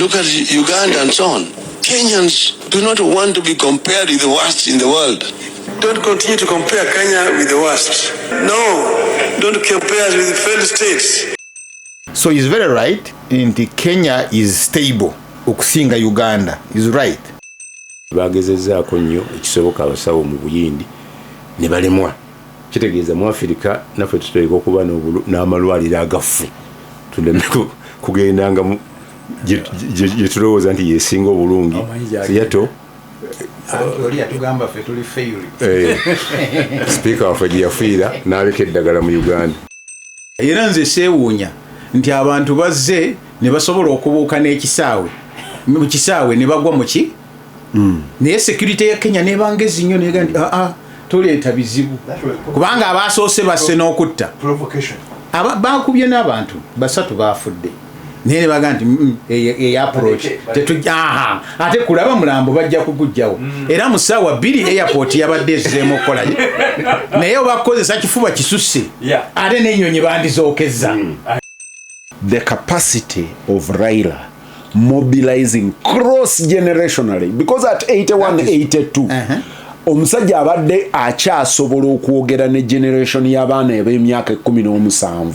Look at Uganda and so on. Kenyans do not want to be compared with the worst in the world. Don't continue to compare Kenya with the worst. No, don't compare us with the failed states. So he's very right. Kenya is stable. Okusinga Uganda is right. Bagezezaako nnyo ekisoboka abasawo mu buyindi ne balemwa. Kitegeeza mu Afrika naffe tutandika okuba n'amalwaliro agafu. Tuleme kugendanga gye tulowooza nti yeesinga obulungi. Yato oli yatugamba ffe tuli fail. Sipiika waffe gye yafiira n'aleka eddagala mu Uganda. Era nze seewuunya nti abantu bazze ne basobola okubuuka n'ekisaawe. Mu kisaawe ne bagwa mu ki? Naye security ya Kenya nebangezi nnyo nega nti toleeta bizibu. Kubanga abasoose basse n'okutta. Bakubye n'abantu basatu baafudde. Naye ne baga nti approach ate kulaba mulambo bajja kugujjawo. Era mu ssaawa 2 airport yabadde ezzeemu okukola. Naye obakozesa kifuba kisusse. Ate n'ennyonyi bandizookezza. The capacity of Raila mobilizing cross-generationally, because at 81, 82, omusajja abadde akyasobola okwogera ne generation y'abaana ab'emyaka 17.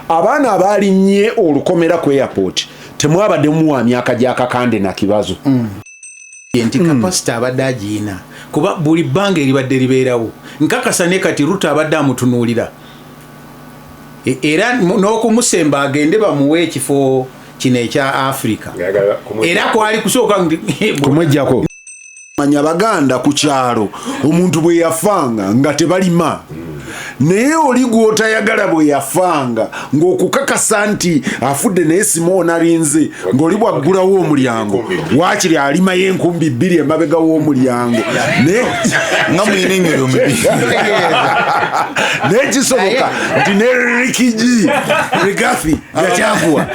Abaana abalinnye olukomera ku airport temwabadde muwa myaka gya Kakande na Kibazo. Nti capacity abadde agiina kuba buli bbanga eribadde libeerawo. Nkakasa ne kati Ruto abadde amutunuulira. Era n'okumusemba agende bamuwe ekifo kino ekya Africa. Era kwali kusooka kumwejjako. Manya Baganda ku kyalo omuntu bwe yafanga nga tebalima. Naye oli gw'otayagala bwe yafanga ng'okukakasa nti afudde naye Simon alinze ng'oli bwaggulawo omulyango waakiri alima y'enkumbi 2 emabega w'omulyango nga muyina emyoyo mibi. N'ekisoboka nti ne Rikiji Rigathi Gachagua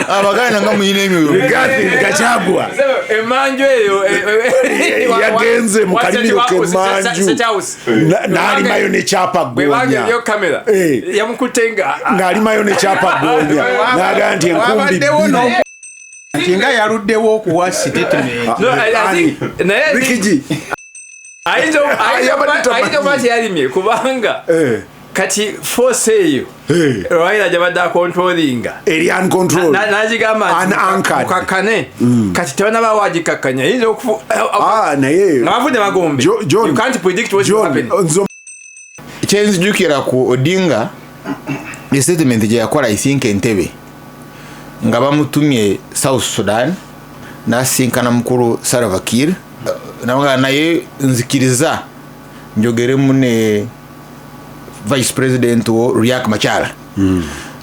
Abaganda nga muyina emyoyo Rigathi Gachagua emanju eyo yagenze mu kalimiro k'emanju n'alimayo n'ekyapa Gonya. Yo kamera yamukutenga ng'alimayo n'ekyapa Gonya n'aga nti enkumbi 2 nga yaluddewo okuwa statement. Rikiji ayinza mati yalimye kubanga kati force eyo Raila jabadda controllinga eri uncontrolled n'agigamba kakane kati tebana bawagikakanya yinza okufu naye ng'abafudde magombe. You can't predict what will happen. Kyenzijukira ku Odinga statement gye yakola I think Entebbe nga bamutumye South Sudan n'asinkana mukulu Salva Kiir naye nzikiriza njogeremu ne Vice President wo Riek Machar.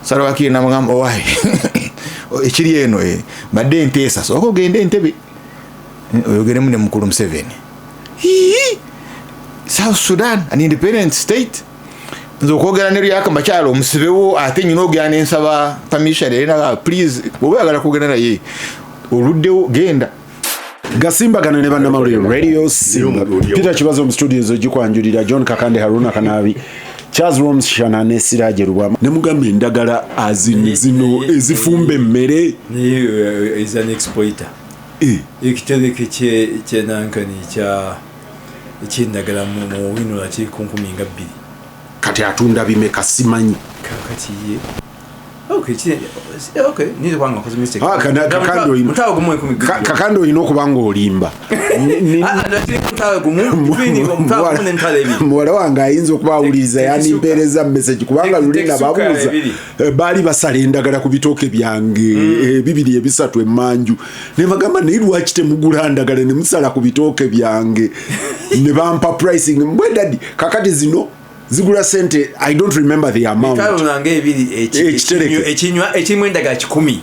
Salva Kiir namugamba owaye ekiri eno badde nteesa so okugenda Entebbe oyogeremu ne mukulu Museveni. South Sudan, an independent state. Nzo kwogera ne Riek Machar omusibewo ate nyina ogenda ensaba permission era please oyagala kwogera naye oluddewo genda. Gasimbagane ne bannamawulire Radio Simba. Peter Kibazo mu studios ogikwanjulira John Kakande Harunah Kanaabi. Rwomushana ne Siraje Lubwama. Ne mugambe endagala zino ezifumbe mmere. Is an exploiter. Ekitereke kye nankani kya ekindagala mu wino laki kunkumi nga 2. Kati atunda bimeka simanyi. Kati ye. Okay, nizo kwanga kozi mistake. Kakando ino. Mutawo gumwe kumi. Kakando ino kubanga olimba. Mutawo gumu kwini mutawo kumune ntale ebi. Mwala wanga ayinza okubawuliza yani mpereza message kubanga lulinda babuuza. Bali basala endagala ku bitoke byange 2 3 emanju. Ne bagamba ne lwaki temugula ndagala ne musala ku bitoke byange. Ne bampa pricing mbwe dadi kakati zino zigula sente. I don't remember the amount. Kalo nange ebiri ekinywa ekimwendaga 10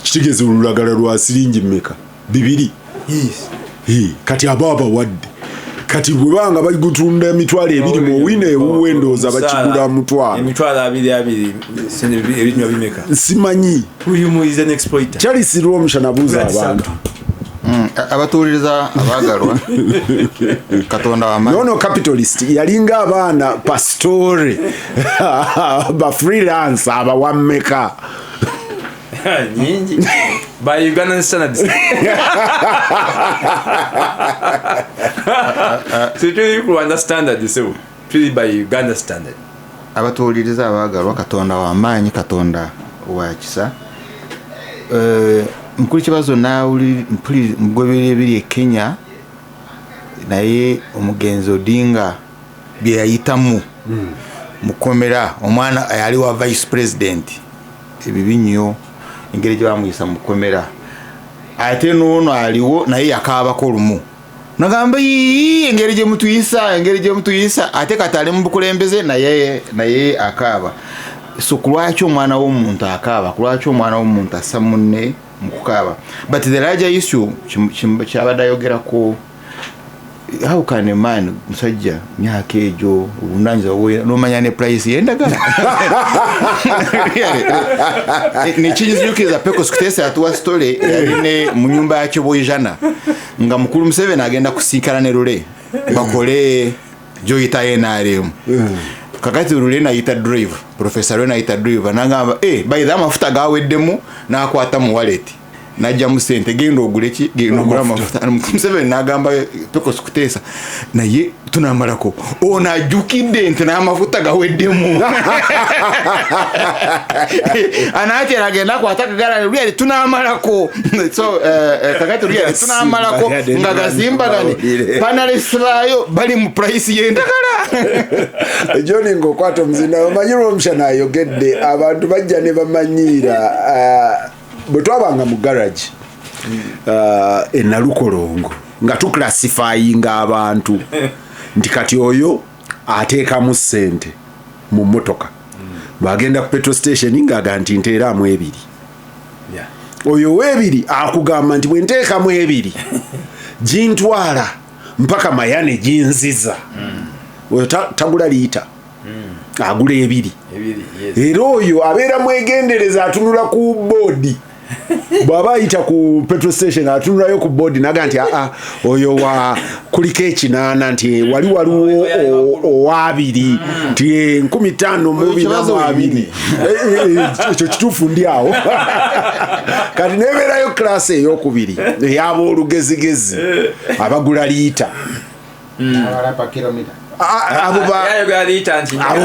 kitegeze olulagala lwa siringi mmeka 2. Yes. Kati ababa wadde kati bwebanga bagutunda emitwalo 2 mu wine ewuwendoza bakigula mutwalo emitwalo 2 sente ebinywa bimeka simanyi uyu mu is an exploiter. Charles Rwomushana-Odinga abantu abatuuliriza abagalwa Katonda wama no capitalist yalinga abaana pastore ba freelance aba wammeka nyingi by Ugandan standards. So tuli Rwanda standard so tuli by Uganda standard. Abatuuliriza abaagalwa Katonda w'amaanyi, Katonda wa kisa. Mukulu Kibazo naawuli mugobera ebiri e Kenya naye omugenzi Odinga bye yayitamu mukomera omwana yali wa vice president ebibi nnyo engeri gye bamuyisa mukomera ate n'ono aliwo naye yakaabako lumu nagamba engeri gye mutuyisa ate katali mu bukulembeze naye akaaba so kulwaki omwana w'omuntu akaaba kulwaki omwana w'omuntu assa munne mu kukaaba but the larger issue kyabadde ayogerako how can a man musajja myaka ejo obunanyiza n'omanya ne price y'endagala nekinyiziyukiriza pekos kuteesa yatuwa story yaline mu nyumba ya Kiboyijana nga mukulu Museveni agenda kusinkana ne Lule bakole joyita NRM kakati Lule nayita drive professor Lule nayita drive nagamba by the amafuta gaweddemu n'akwata mu wallet najja mu sente genda ogule ki genda ogula amafuta Museveni nagamba pekos kuteesa naye tunamalako ona ajukidde nti n'amafuta gaweddemu anaati agenda kwatagala Lule tunamalako so kakati Lule tunamalako nga gasimbagane panalesrayo bali mu price y'endagala John ngokwata muzina omanyi Rwomushana-ayogedde abantu bajja ne bamanyiira bwe twabanga mu garage enalukolongo nga tuclassifyinga abantu nti kati oyo ateekamu ssente mu mmotoka bagenda ku petrol station ng'aga nti nteeramu 2 oyo w'ebiri akugamba nti bwe nteekamu 2 gintwala mpaka mayane ginziza oyo tagula liita agula 2 era oyo abeera mwegendereza atunula ku boodi bw'aba ayita ku petrol station atunulayo ku boodi naga nti oyo wa kuliko 8 nti waliwo owa2 nti 15,2 ekyo kituufu ndi awo kati nebeerayo klasi ey'okubiri ey'aboolugezigezi abagula liita abo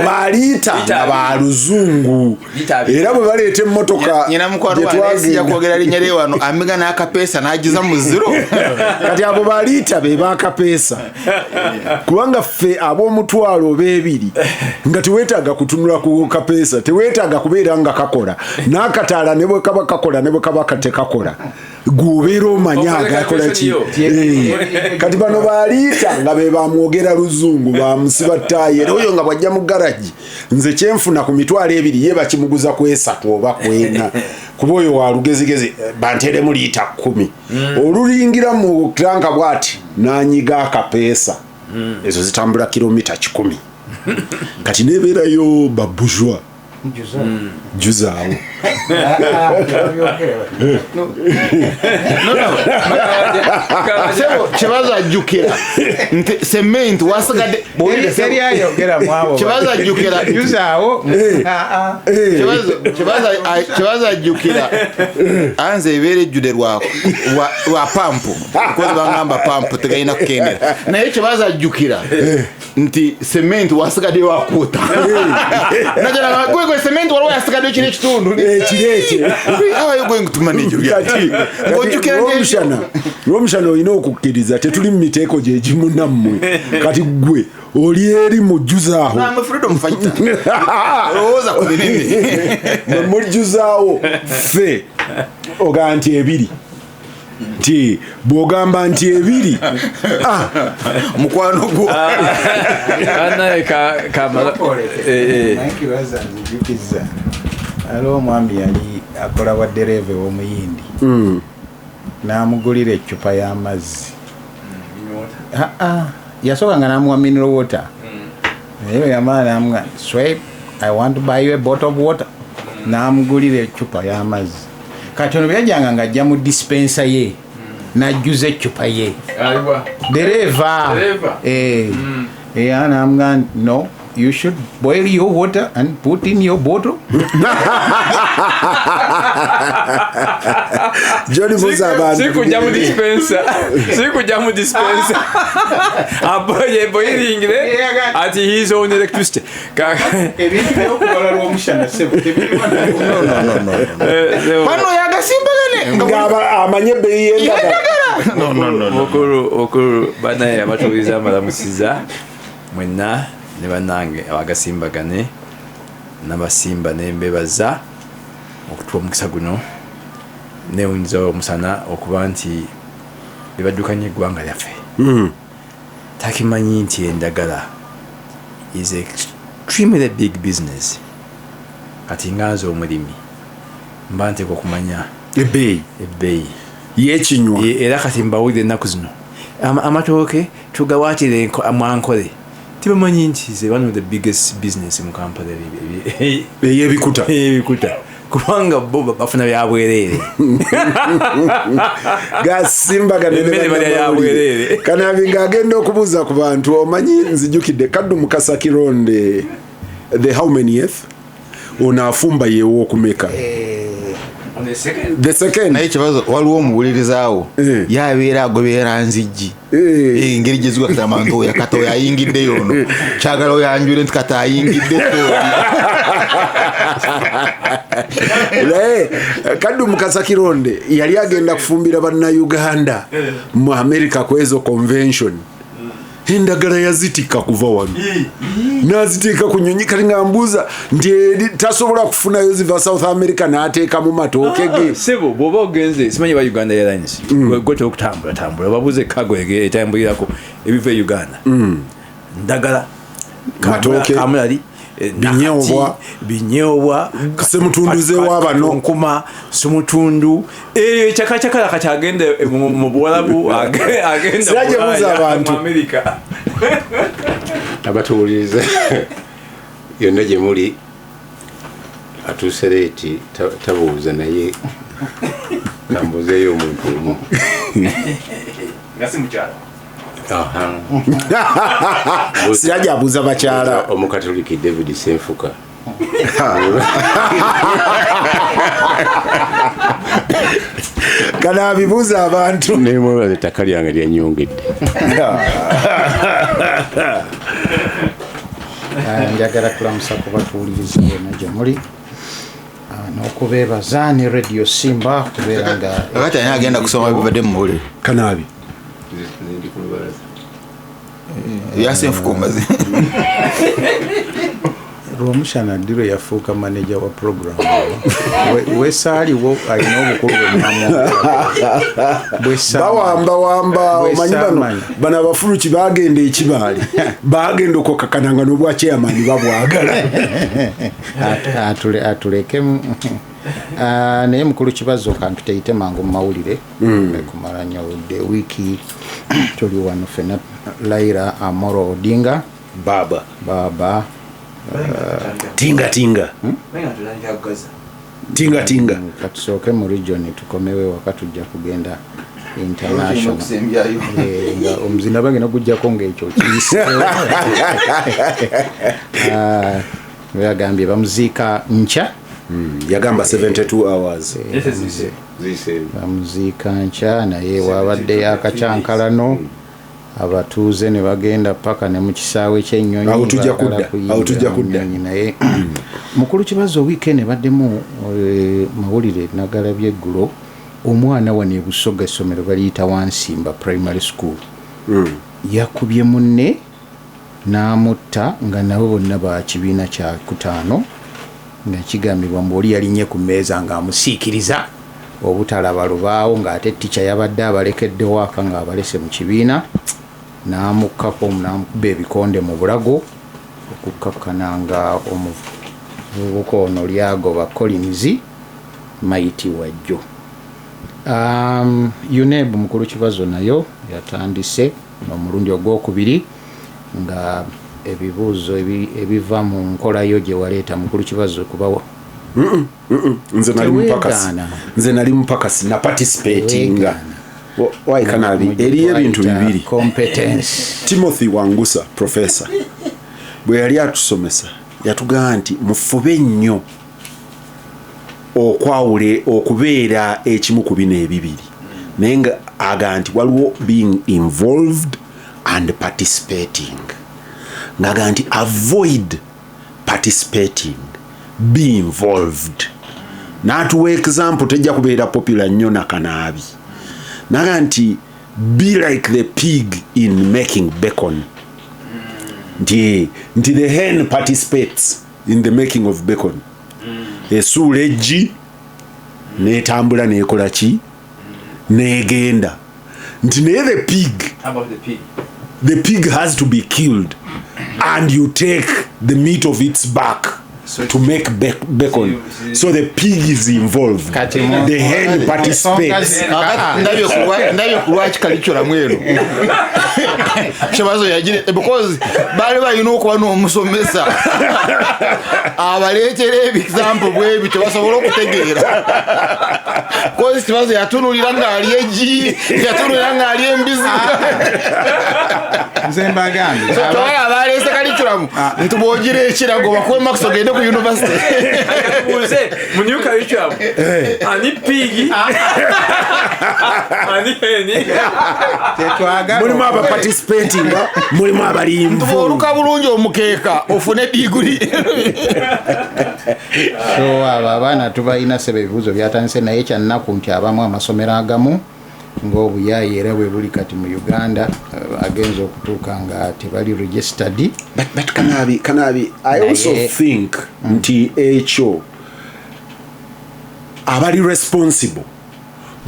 baliita nga baluzungu era bwe baleeta emmotoka nyina mukwatwalesija kwogera linnya lye wano amiga n'akapeesa n'agiza mu zero kati abo baliita be bakapeesa kubanga ffe ab'omutwalo oba 2 nga teweetaaga kutunula ku kapeesa teweetaaga kubeera nga kakola n'akataala ne bwe kaba kakola ne bwe kaba tekakola gubeera omanya agakola ki kati bano baliita nga be bamwogera luzungu bamusiba ttaayi era oyo nga bwajja mu garagi nze kyenfuna ku mitwalo 2 ye bakimuguza ku 3 oba ku 4 kuba oyo wa lugezigezi banteremu liita 10 olulingira mu tanka bwati n'anyiga akapeesa ezo zitambula kilomita 10 kati nebeerayo babujwa juzaawo Kibazo ajjukira nti cement wasigadde Kibazo ajjukira juzaawo Kibazo ajjukira anze ebeera ejjude lwa pampu kukozi bangamba pampu tegayina kukendera naye Kibazo ajjukira nti cement wasigadde wakuuta najala gwe cement waliwo yasigadde kino ekitundu kirete how are you going to manage kati Rwomushana olina okukkiriza tetuli mu miteeko gye gimu nammwe kati gwe oli eri mujjuzaawo freedom fighter olowooza ku binene mujjuzaawo ffe ogaa nti 2 nti bw'ogamba nti 2 mukwano gwo aliwo omwami yali akola wa dereva w'omuyindi n'amugulira eccupa y'amazzi yasooka nga n'amuwa mineral water naye yamala n'amuga swipe I want to buy you a bottle of water n'amugulira eccupa y'amazzi kati ono byajjanga ng'ajja mu dispensa ye n'ajjuza eccupa ye dereva n'amuga no you should boil your water and put in your bottle. Johnny buza abantu Sikujja mu dispenser. Sikujja mu dispenser. Aboye boiling le ati his own electricity. Ebintu by'okubala Rwomushana sebo no. Pano yagasimbagane ngaba amanye beyi y'endagala. No. Okuru banaye abatuliza amalamusiza mwenna ne banange abagasimbagane n'abasimba n'embebaza okutuwa omukisa guno newunza omusana okuba nti bebaddukanya eggwanga lyaffe. Takimanyi nti endagala is extremely big business. Kati nganze omulimi mba nteeka okumanya ebbeeyi y'ekinywa era kati mbawulire ennaku zino amatooke tugawaatire mwankole tibamanyi nti is one of the biggest business mu Kampala ey'ebikuta kubanga bo bafuna byabwereere. Gasimbagane Kanaabi ng'agenda okubuuza ku bantu omanyi nzijukidde kaddu mukasa kironde the how many th ono afumba yeewo okumeka the second naye Kibazo waliwo omuwulirizaawo yabeera agobeera nzijji engeri gye zigwa katamanto yakata oyayingidde yono kyagala oyanjule nti kata ayingidde kaddu mukasa kironde yali agenda kufumbira bannayuganda mu America kwezo convention. Endagala yazitika kuva wano naziteeka ku nnyonyi kali ng'ambuuza nti tasobola kufunayo ziva South America n'ateeka mu matooke ge. Sebo bw'oba ogenze simanyi ba Uganda Airlines gotera okutambula babuze cargo etambulirako ebiva e Uganda ndagala matooke kamulali binyeobwa semutunduze wabano nkuma semutundu chakala kati agenda mu Buwalabu agenda Siraje buza abantu mu America abatuwuliriza yonna gye muli atuuse leeti tabuuza naye kambuzeeyo omuntu omu nga si mukyala. Siraje abuuza bakyala omukatoliki David Senfuka Kanaabi buuza abantu nemwebaza ettaka lyange lyanyongedde. Njagala kulamusa ku batuwuliriza bonna gye muli n'okubeebaza ne Radio Simba kubeera nga kakati ani agenda kusoma bibadde mu mawulire Kanaabi yasenfuka omaze Rwomushana Diro yafuuka manager wa program wesaaliwo alina obukulu bawamba omanyi bano abafuluki bagenda ekibaali bagenda okwokakananga n'obwa chairman babwagala atulekemu naye mukulu Kibazo kantu teyite mangu mu mawulire kumala nnyo budde wiiki tuli wano fena Laira Amoro Odinga baba tinga katusooke mu region tukomewe waka tujja kugenda international nga omuzina bagenda kujjako ng'ekyo kiyise yagambye bamuziika nkya yagamba 72 hours bamuziika nkya naye wabadde akacyankalano abatuuze ne bagenda paka ne mu kisaawe ky'ennyonyi awo tujja kudda naye mukulu Kibazo weekend baddemu mawulire nagalabye eggulo omwana wano e Busoga essomero baliyita Wansimba primary school yakubye munne n'amutta nga nabo bonna ba kibiina kya 5 nga kigambibwa mbu oli yalinnye ku mmeeza ng'amusiikiriza obutalaba lubaawo ng'ate ticca yabadde abalekedde waaka ng'abalese mu kibiina n'amukkako n'amukuba ebikonde mu bulago okukkakkana nga omuvubuka ono lyagoba Collins Maiti wajjo. UNEB mukulu Kibazo nayo yatandise omulundi ogwokubiri nga ebibuuzo ebiva mu nkolayo gye waleeta mukulu Kibazo kubawo nze nali mupakasi na participatinga why Kanaabi eriyo ebintu bibiri competence Timothy Wangusa professor bwe yali atusomesa yatugamba nti mufube nnyo okwawule okubeera ekimu ku bino ebibiri naye nga aga nti waliwo being involved and participating ngaga nti avoid participating, be involved. N'atuwa example tejja kubeera popular nnyo na Kanaabi naga nti be like the pig in making bacon. Nti the hen participates in the making of bacon. Esuula eggi n'etambula n'ekola ki n'egenda. Nti naye the pig. How about the pig? The pig has to be killed and you take the meat of its back to make bacon. So the pig is involved. The hen participates. Ndabyo kulwa kikalichola mwero. Kibazo yagire because bali bayina okuba n'omusomesa abaleetera example bwebi tebasobola okutegeera. Kozi Kibazo yatunulira ng'ali eggi, yatunulira ng'ali embizi. Nze mbagambe. Toya abaleese kalicholamu ntubogire ekirago bakuwe Max ogende ku university. Uze munyu kalicholamu. Ani pig. Ani hen. Tetwaga. Mulimu aba participating, mulimu abali involved. Oluka bulungi omukeeka ofune diguli. So abaana tubalina sebe ebibuuzo byatandise naye kyannaku nti abamu amasomero agamu ng'obuyayi era bwe buli kati mu Uganda agenza okutuuka nga tebali registered. But Kanaabi, I also think nti ekyo abali responsible,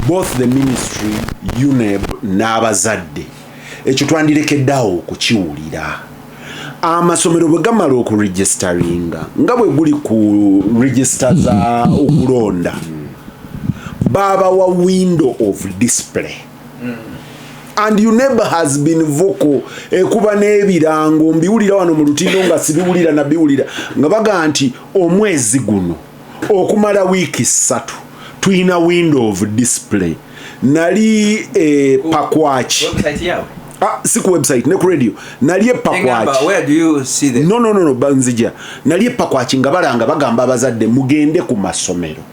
both the ministry, UNEB n'abazadde, ekyo twandirekeddeawo okukiwulira. Amasomero bwe gamala okuregisteringa nga bwe guli ku register za okulonda baba wa window of display. And UNEB has been vocal kuba n'ebirango mbiwulira wano mu lutindo nga sibiwulira na biwulira nga baga nti omwezi guno okumala wiiki 3 tuyina window of display. Nali Pakwachi si ku website ne ku radio nali Pakwachi. Where do you see them? No banzija nali Pakwachi nga balanga bagamba abazadde mugende ku masomero.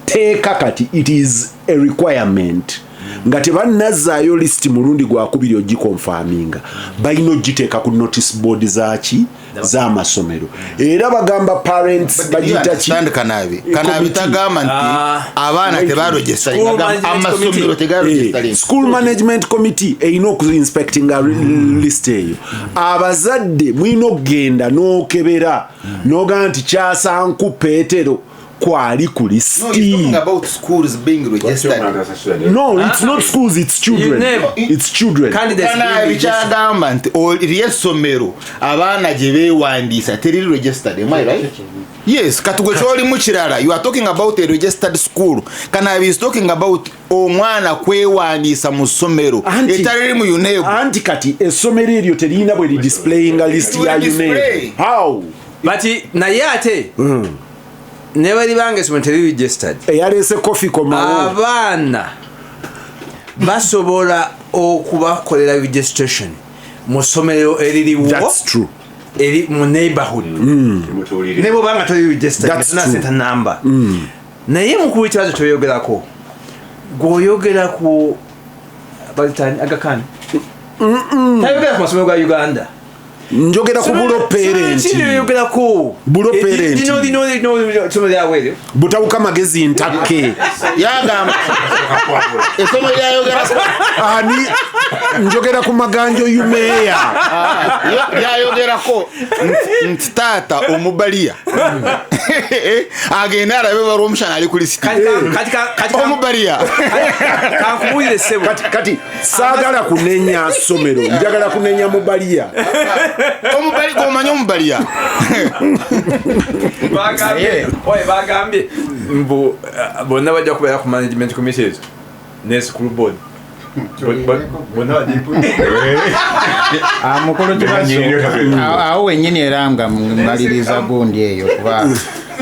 Teeka kati it is a requirement nga tebannazaayo list mulundi gwakubiri ogikonfaminga balina ogiteeka ku notice board zaki z'amasomero era bagamba parents bagita ki Kanaabi tagamba nti abaana tebaregistra amasomero tegaregistra. School management committee erina okuinspectinga list eyo. Abazadde mwina okugenda n'okebera n'ogamba nti Kyasanku Peetero kwali ku list. No, you're talking about schools being registered. No, it's not schools, it's children. It's children. Kanaabi kyagamba nti ly'essomero abaana gye beewandiisa teriri registered. Am I right? Yes, katugwe kyoli mu kirala. You are talking about a registered school. Kanaabi is talking about omwana kwewandiisa mu ssomero etariri mu UNEB. Anti kati essomero eryo terina bwe displaying a list ya UNEB. How? But naye ate never bange cemetery registered. Eyalese coffee koma abaana basobola okubakolera registration mu ssomero eririwo. That's true. Eri mu neighborhood. Nebo banga toli registered. That's not true. center number. Naye mukuru kibazo toyogerako. Gwoyogera ku Balitani Kakande. Tayogera ku masomero ga Uganda. Njogera ku bulo parent. Njogera ku bulo parent. Somo lya wele. Butawuka magezi ntakke. Yagamba esomo lyayogera Ani njogera ku maganjo yumeya. Yayogerako nti taata omubaliya agenda arabe Rwomushana ali ku list. Kati omubaliya kankubulire sebo. Kati saagala kunenya ssomero njagala kunenya mubaliya. Omubali gomanya omubaliya. Bagambye mbu bonna bajja kubeera ku management committees ne school board. Mukulu Kibazo awo wenyini era nga mmaliriza gundi eyo kuba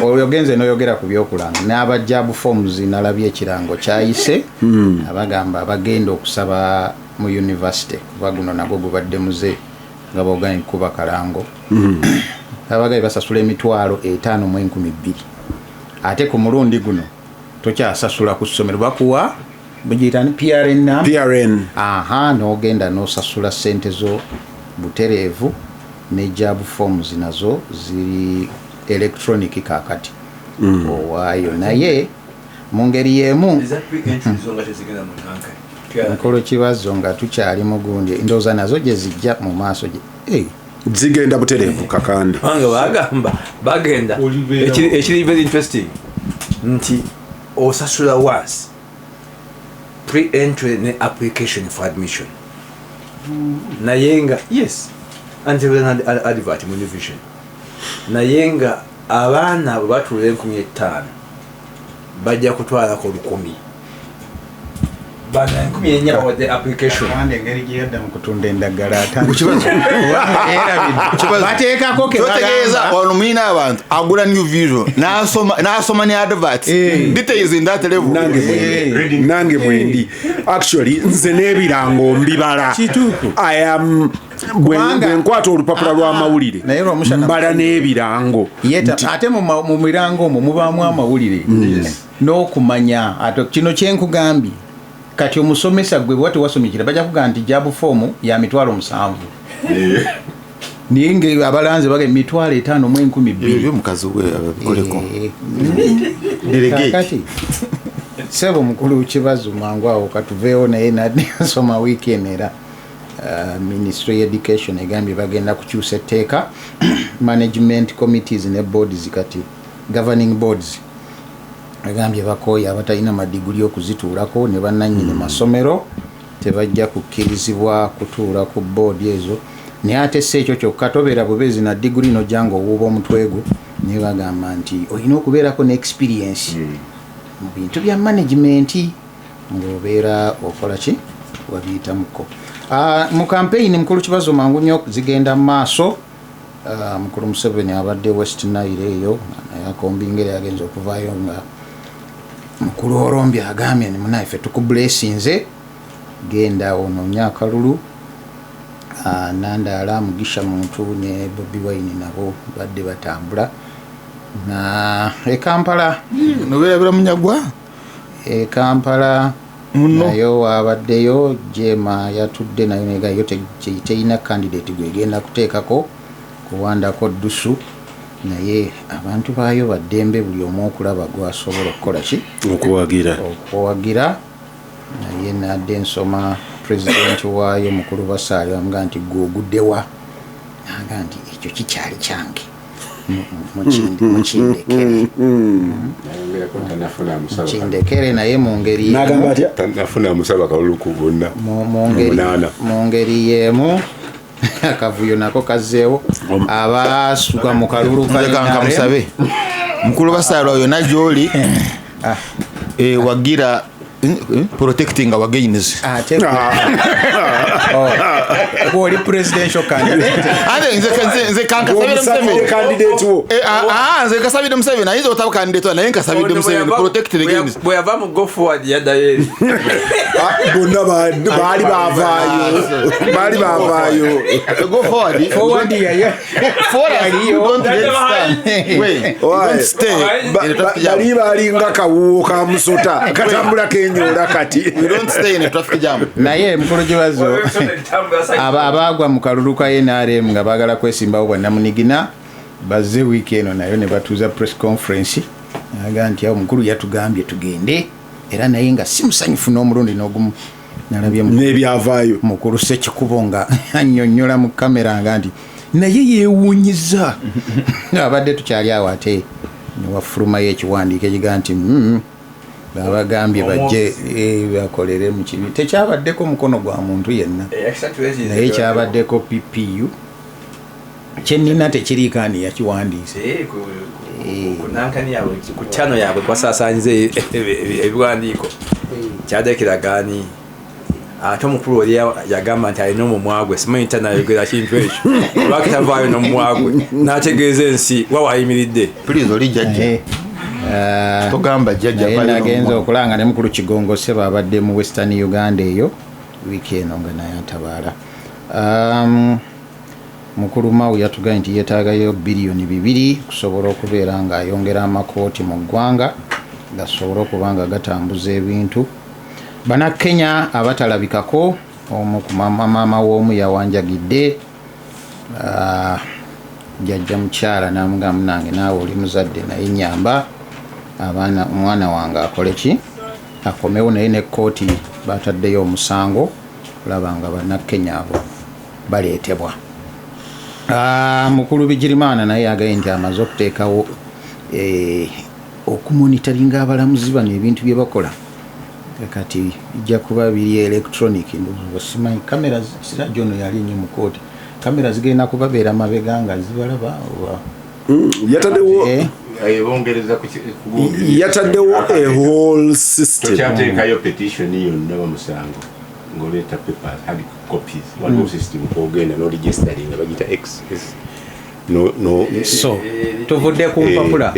oyogenze noyogera ku byokulanga n'abajjabu forms nalabye ekirango kyayise abagamba abagenda okusaba mu university kuba guno nagwo gubadde muze nga booganye kuba kalango abagabi basasula emitwalo 5,200 ate ku mulundi guno tokyasasula ku ssomero bakuwa bugiyitani PRN n'ogenda n'osasula ssente zo butereevu ne job forms nazo ziri electronic kakati owaayo naye mu ngeri y'emu nkolo Kibazo nga tukyali mu gundi ndowooza nazo gye zijja mu maaso zigenda butereevu Kakande bagenda ekiri very interesting nti osasula once pre-entry ne application for admission naye nga yes until advert mu vision naye nga abaana bwe batuula 15,000 bajja kutwalako 10,000 bana 14 wa the application kandi engeri gye yadda mu kutunda endagala bateekako ketegeeza ono mwina abantu agula new vision n'asoma ne advert details in that level nange bwendi actually nze n'ebirango mbibala I am bwenkwata olupapula lw'amawulire mbala n'ebirango ate mu mirango omwo mubaamu amawulire n'okumanya ate kino kyenkugambye kati omusomesa gwe bwate wasomekera bajja kugaa nti job form ya mitwalo 7 ninge abalanze bage mitwalo 5,200 mukazi we abikoleko kati sebo mukulu Kibazo mangu awo katuveewo naye nasoma weekend era Ministry of Education egambye bagenda kukyusa etteeka management committees ne boards kati governing boards agambye bakoya abatalina madiguli okuzituulako ne bannannyini masomero tebajja kukkirizibwa kutuula ku board ezo naye ate si ekyo kyokka tobeera bubeezi na diguli nojjanga owuuba omutwe gwo naye bagamba nti olina okubeerako ne experience mu bintu bya management ng'obeera okola ki wabiyitamuko mu campaign mukulu Kibazo mangu nnyo zigenda mu maaso mukulu Museveni abadde West Nile eyo naye akombingeri agenza okuvaayo nga mukulu Orombya agambye ni munaife tukublessinze genda onoonya akalulu Nandala Mugisha muntu ne Bobi Wine nabo badde batambula na Kampala nobeera munyagwa Kampala nayo abaddeyo Jema yatudde nayo negayo teyina candidate gwegenda kuteekako kuwandako Dusu naye abantu baayo baddembe buli omu okulaba gwasobola okukola ki okuwagira naye nadde nsoma president waayo mukulu Basaali amugaa nti gwoguddewa naga nti ekyo kikyali kyange mukindekere naye mu ngeri y'emu akavuyo nako kazzeewo abasuka mu kalulu musabe mukulu Basaali oyo najjoli wagira protecting our gains oli presidential candidate nze kasabide Museveni ayinza otaba candidate naye nkasabide Museveni protect the gains bwe yava mu go forward yaddayo bonna baali bavaayo go forward yayo bali balinga kawuwo ka musota katambula kenyoola kati naye mukulu Kibazo abaagwa mu kalulu ka NRM nga baagala kwesimbawo bwannamunigina bazze wiiki eno nayo ne batuuza press conference aga nti awo mukulu yatugambye tugende era naye nga si musanyufu n'omulundi n'ogumu nalabye n'ebyavaayo mukulu Ssekikubo nga annyonnyola mu kamera nga nti naye yeewuunyiza abadde tukyali awo ate newafulumayo ekiwandiiko ekiga nti babagambye bajje bakolere mu kibi tekyabaddeko mukono gwa muntu yenna naye kyabaddeko PPU kyenina tekiriikaani yakiwandiise kunankani yaabwe ku chano yaabwe kwasaasaanyize ebiwandiiko kyadekiragaani ate omukulu oli yagamba nti alina omumwa gwe simanyi tanayogera kintu ekyo lwaki tavaayo n'omumwa gwe n'ategeeza ensi wa waayimiridde pulizi oli jjajja togamba jjajja nagenza okulanga ne mukulu Kigongo Seba abadde mu Western Uganda eyo wiiki eno nga naye atabaala mukulu Mao yatugambye nti yeetaagayo bilioni 2 kusobola okubeera ng'ayongera amakooti mu ggwanga gasobola okuba nga gatambuza ebintu. Bannakenya abatalabikako, omu ku maama w'omu yawanjagidde, jjajja mukyala n'amugamba nange naawe oli muzadde naye nyamba omwana wange akole ki akomewo, naye ne kkooti bataddeyo omusango olaba nga bannakenya abo baleetebwa. Mukulu Bigirimana naye agaye nti amaze okuteekawo okumonitaringa abalamuzi bano ebintu bye bakola kati bijja kuba biri electronic. Simanyi kamera Siraje ono yali nnyo mu kooti, kamera zigenda kubabeera mabega nga zibalaba oba yataddewo a whole system. Tokyateekayo petition yonna bamusango ng'oleeta papers hard copies waliwo system kwogenda n'oregistering nga bagita access so tuvudde ku mpapula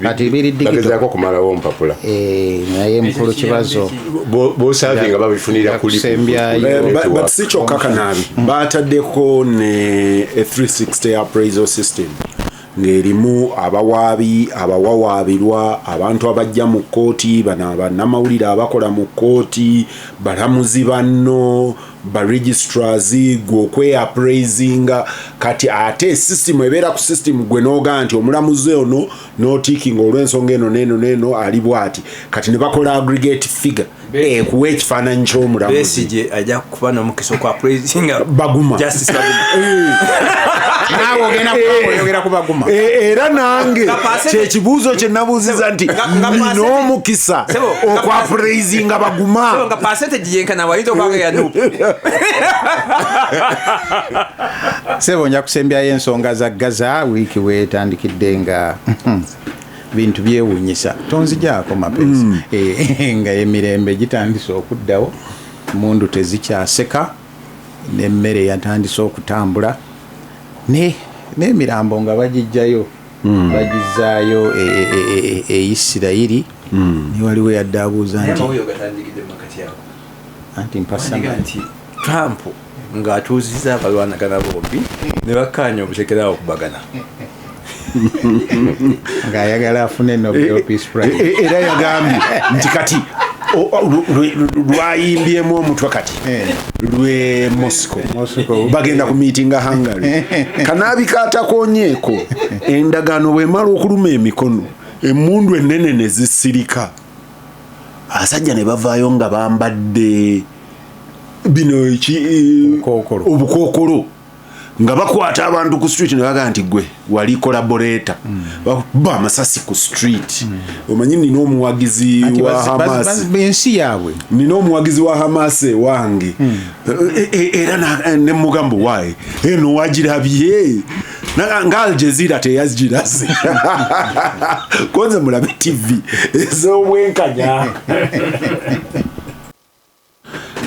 kati biri bagezaako kumalawo mpapula naye mukulu Kibazo bosavye nga babifunira but si kyokka Kanaabi bataddeko ne a 360 appraisal system ng'erimu abawaabi abawawaabirwa abantu abajja mu kkooti bano bannamawulire abakola mu kkooti balamuzi banno baregistrars gwe okweappraisinga kati ate system ebeera ku system gwe n'ogaa nti omulamuzi ono n'otiikinga olw'ensonga eno n'eno ali bw'ati kati ne bakola aggregate figure kuwa ekifaananyi ky'omulamuzi Besigye ajja kuba n'omukisa okwapraisinga Baguma justice Baguma naawe ogenda oyogera ku Baguma era nange kyekibuuzo kye nabuuziza nti nina omukisa okwapraisinga Baguma nga percentage yenkana wayita okwanga ya nupu sebo nja kusembyayo ensonga za Gaza wiiki weetandikidde nga bintu byewuunyisa tonzigyako mapenzi nga emirembe gitandise okuddawo, mundu tezikyaseka, n'emmere yatandise okutambula, n'emirambo nga bagijjayo bagizaayo Isirayiri. Ne waliwo yadde abuuza nti mpasanga nti Trump ng'atuuzizza abalwanagana bombi ne bakkaanya obusekera okubagana ng'ayagala afune Nobel Peace Prize. Era yagambye nti kati lwayimbyemu omutwe kati lwe Moscow bagenda ku miitinga Hungary. Kanaabi kaatakonyeeko endagaano bw'emala okuluma emikono emmundu ennene ne zisirika, abasajja ne bavaayo nga bambadde bino obukookolo nga bakwata abantu ku street ne bagaa nti gwe wali collaborator ba amasasi ku street. Omanyi nina omuwagizi wa Hamas ensi yaabwe, nina omuwagizi wa Hamas wange era ne mugambo wae eno wagirabye nga Al Jazeera teyazigiraze konze mulabe TV ez'obwenkanya.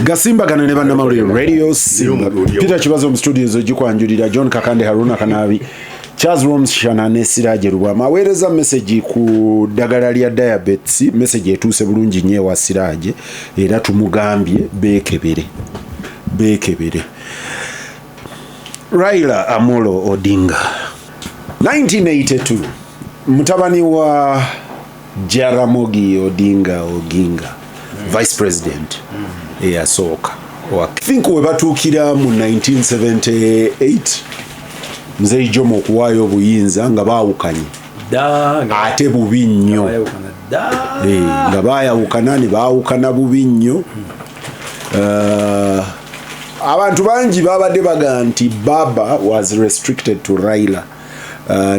Gasimbagane ne bannamawulire Radio Simba. Peter Kibazo mu studios ogikwanjulira, John Kakande, Harunah, Kanaabi, Charles Rwomushana ne Siraje Lubwama. Aweereza message ku ddagala lya diabetes, message etuuse bulungi nnyo wa Siraje era tumugambye beekebere. Raila Amolo Odinga 1982 mutabani wa Jaramogi Oginga vice president eyasooka. I think we batuukira mu 1978 Mzee Jomo okuwaayo obuyinza nga baawukanye ate bubi nnyo, nga baayawukana ne baawukana bubi nnyo. Abantu bangi babadde baga nti Baba was restricted to Raila,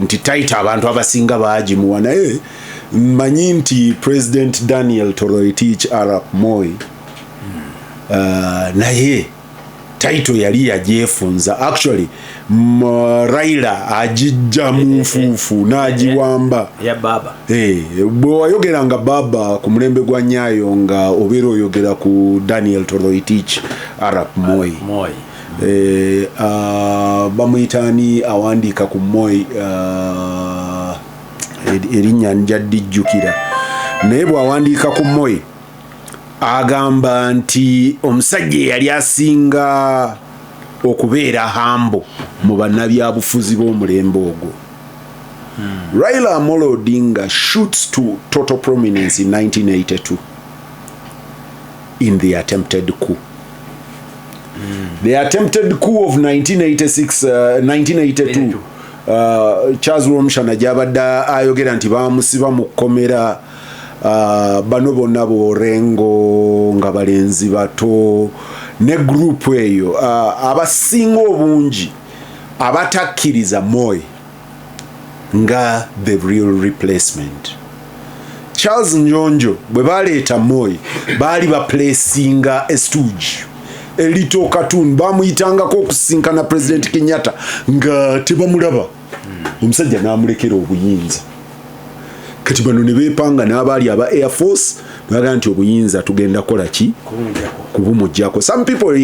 nti taita abantu abasinga baagimuwa, naye mmanyi nti President Daniel Toroitich Arap Moi naye taito yali yagyefunza. Actually Raila agijja mu nfuufu n'agiwamba ya Baba. Bwe wayogeranga Baba ku mulembe gwa Nyayo nga obeera oyogera ku Daniel Toroitich Arap Moi. Bamuyitaani awandiika ku Moi erinnya njadijjukira, naye bw'awandiika ku Moi agamba nti omusajja yali asinga okubeera hambo mu bannabyabufuzi b'omulembe ogwo. Raila Amolo Odinga shoots to total prominence in 1982 in the attempted coup. The attempted coup of 1982 Charles Rwomushana gyabadde ayogera nti bamusiba mu kkomera bano bonna b'Orengo nga balenzi bato ne group eyo abasinga obungi abatakkiriza Moi nga the real replacement. Charles Njonjo bwe baleeta Moi baali baplacinga a stooge elito cartoon bamuyitangako okusinkana President Kenyatta nga tebamulaba omusajja n'amulekera obuyinza. Kati bano ne beepanga n'abaali aba Air Force baga nti obuyinza tugenda kola ki kubumujjako. Some people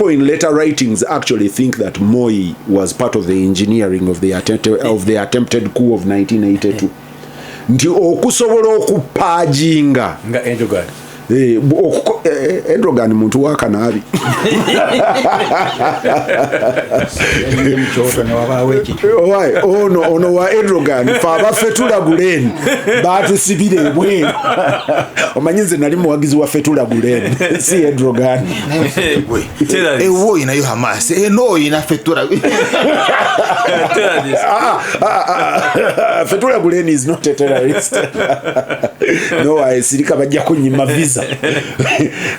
in later writings actually think that Moi was part of the engineering of the attempted coup of 1982 nti okusobola okupajinga nga Erdogan Erdogan muntu wa Kanaabi. ono wa Erdogan fa bafetula Gulen batusibire bwe omanyize nali muwagizi wa fetula Gulen si Erdogan ewo ina yo Hamas no ina fetula fetula Gulen is not a terrorist. No, I sirika bajja kunyima visa.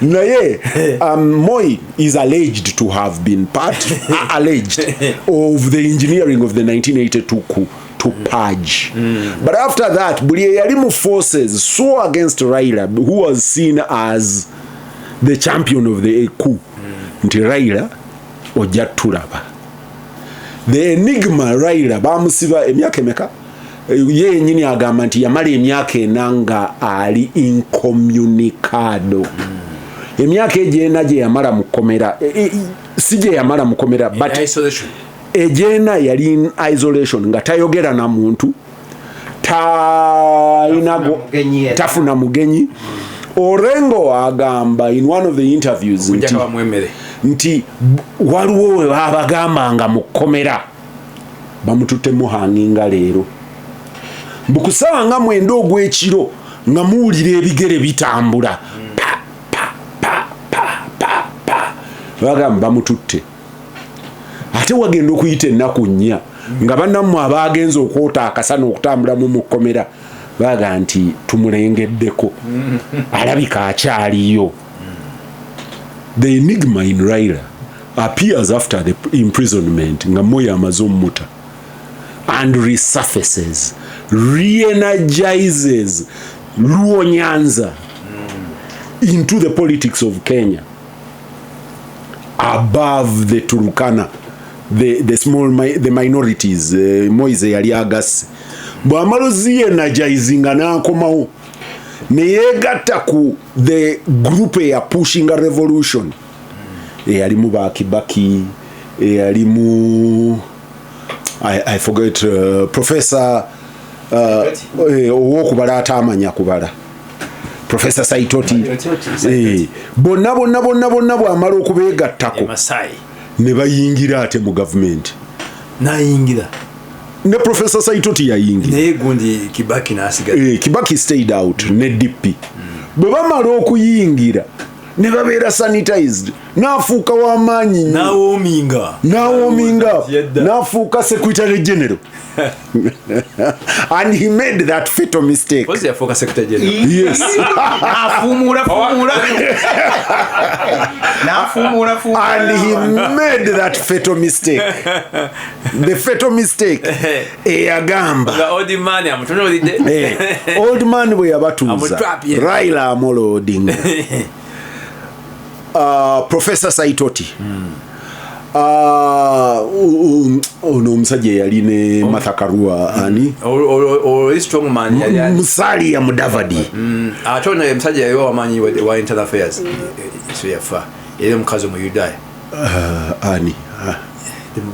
Naye Moi is alleged to have been part alleged of the engineering of the 1982 coup to purge. But after that buli yali mu forces so against Raila, who was seen as the champion of the coup, nti Raila ojja tulaba. The enigma Raila bamusiba emyaka emeka ye nyini agamba nti yamala emyaka enanga ali incommunicado. Emyaka ejena je yamala mukomera sije yamala mukomera but isolation ejena yali in isolation nga tayogera na muntu tafuna mugenyi. Orengo agamba in one of the interviews nti waliwo we babagamba nga mukomera bamututte muhanginga leero mbukusaba nga mwenda ogw'ekiro nga muwulira ebigere bitambula bagamba bamututte ate wagenda okuyita ennaku nnya nga bannammwe abagenza okwota akasana okutambula mu mukomera baga nti tumulengeddeko alabika akyaliyo. The enigma in Raila appears after the imprisonment nga Moi amaze ommuta and resurfaces, re-energizes Luo Nyanza into the politics of Kenya above the Turkana, the minorities. Moise yali agasi bwamalo re-energizing n'akomawo neyegatta ku the group ya pushing a revolution eyalimu ba Kibaki eyalimu I forget Professor owokubala atamanya kubala Professor Saitoti bonna bwamala okubeegattako ne bayingira ate mu government nayingira ne Professor Saitoti yayingira naye gundi Kibaki n'asigala Kibaki stayed out ne DP bwe bamala okuyingira ne babeera sanitized n'afuuka w'amaanyi n'awoominga n'afuuka secretary general and he made that fatal mistake. Was he a secretary general? Yes. And he made that fatal mistake. The fatal mistake eyagamba old man bwe yabatuuza Raila Amolo Odinga Professor Saitoti ono omusajja yali ne Martha Karua ani strong man Musali ya Mudavadi ate ono omusajja yali wamanyi wa internal affairs so yafa yali omukazi mu Uganda ani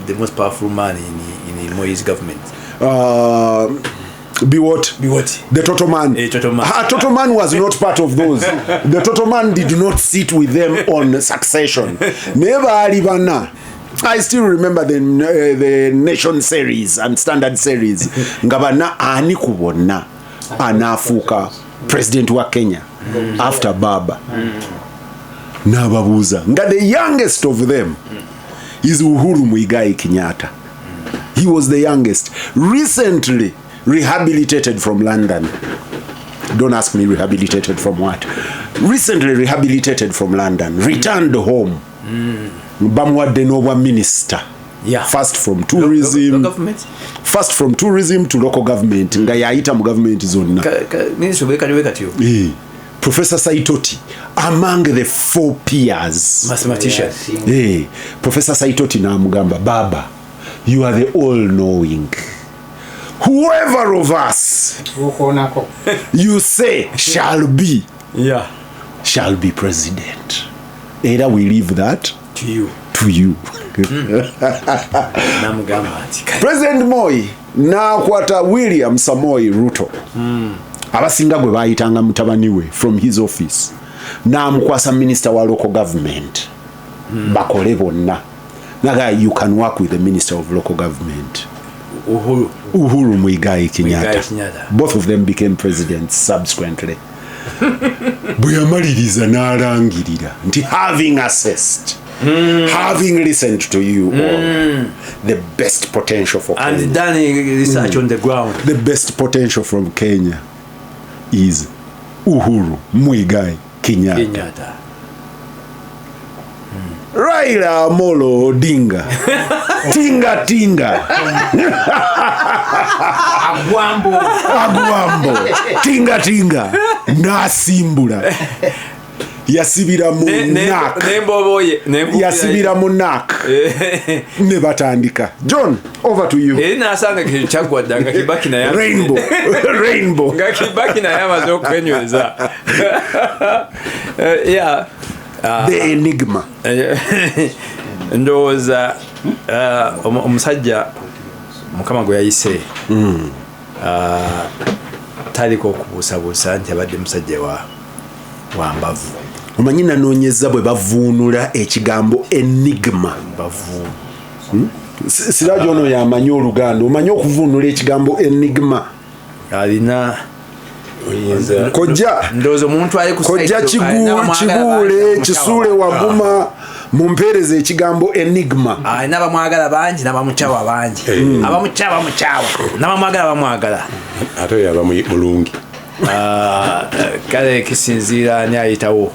the most powerful man in Moi's government Be what? The total man. Total man. Total man was not part of those. The total man did not sit with them on Succession. Never alibana. I still remember the Nation series and Standard series. Ngabana ani kubona anafuka president wa Kenya after Baba. Nababuza. Nga the youngest of them is Uhuru Muigai Kenyatta. He was the youngest. Recently rehabilitated from London. Don't ask me rehabilitated from what. Recently rehabilitated from London. Returned home. Bamwadde n'obwa minister. Yeah. First from tourism. Government? First from tourism to local government. Nga yaita mu government zonna. Minister weka tiyo. Professor Saitoti, among the 4 peers. Mathematician. Professor Saitoti namugamba, Baba, you are the all-knowing. Whoever of us you say shall be president. Either we leave that to you. President Moi nakwata William Samoei Ruto. Abasinga gwe bayitanga mutabani we from his office. Namukwasa minister wa local government. Bakole bonna. Naga you can work with the minister of local government. Uhuru Muigai Kenyatta. Both of them became presidents subsequently. Buyamaliriza n'alangirira nti having assessed, having listened to you all, the best potential for Kenya. And done research on the ground. The best potential from Kenya is Uhuru Muigai Kenyatta. Raila Amolo Odinga. Tinga. Agwambo. Tinga. Nasimbula. Yasibira mu nak. Yasibira mu nak. Ne batandika. John, over to you. Nasanga kichagwadda nga Kibaki na ya. Rainbow. Nga Kibaki na ya mazo kwenyweza. Yeah. The enigma. Ndowooza omusajja mukama gwe yayise taliko okubuusabuusa nti abadde musajja wa mbavu. Omanyi nanoonyeza bwe bavuunula ekigambo enigma. Siraje ono yamanyi Oluganda, omanyi okuvuunula ekigambo enigma. Alina kojja omuntu ali ku kiguule kisuule waguma mumpeereza ekigambo enigma. N'abamwagala bangi n'abamukyawa bangi. Abamukyawa n'abamwagala bamwagala. Ate yaba mulungi. Kale kisinziira ani ayitawo.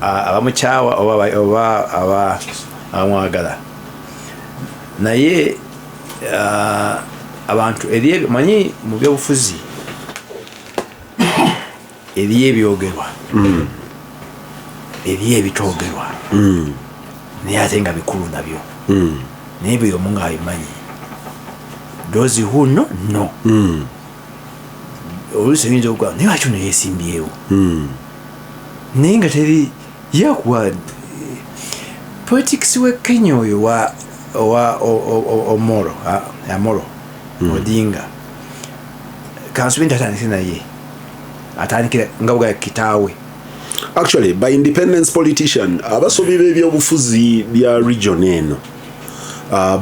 Abamukyawa oba abamwagala. Naye abantu eri manyi mu byobufuzi eriyo ebyogerwa eriyo ebitoogerwa naye ate nga bikulu nabyo naye buli omu ng'abimanyi those who know no oluusi oyinza okugaa naye lwaki ono yeesimbyewo naye nga teri yakuwa politics we Kenya oyo wa Amolo Odinga kansube nti atandise naye atandikira nga bwa kitaawe. Actually by independence politician abasobi b'ebyobufuzi bya region eno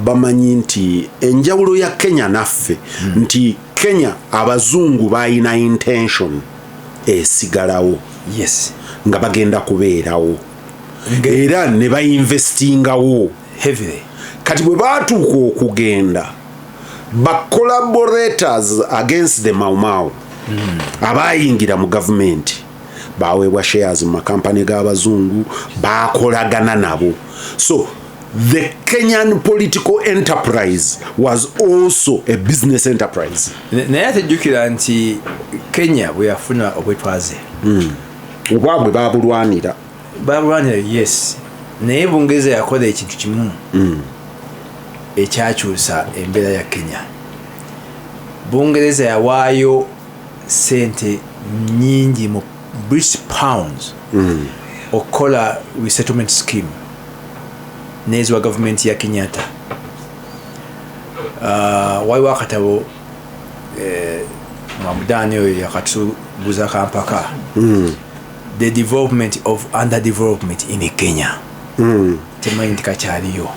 bamanyi nti enjawulo ya Kenya naffe nti Kenya abazungu bayina intention esigalawo nga bagenda kubeerawo era ne bayinvestingawo heavily. Kati bwe baatuuka okugenda ba collaborators against the Mau abayingira mu government baweebwa shares mu makampani g'abazungu bakolagana nabo. So the Kenyan political enterprise was also a business enterprise. Naye atejjukira nti Kenya bwe yafuna obwetwaze obwabwe babulwanira yes, naye Bungereza yakola ekintu kimu ekyakyusa embeera ya Kenya. Bungereza yawaayo sente nyingi mu British pounds okola resettlement scheme neziwa government ya Kenyatta. Waliwo akatabo Mwamudani oyo yakatubuza kampaka the development of underdevelopment in Kenya temanyi nti kakyaliyo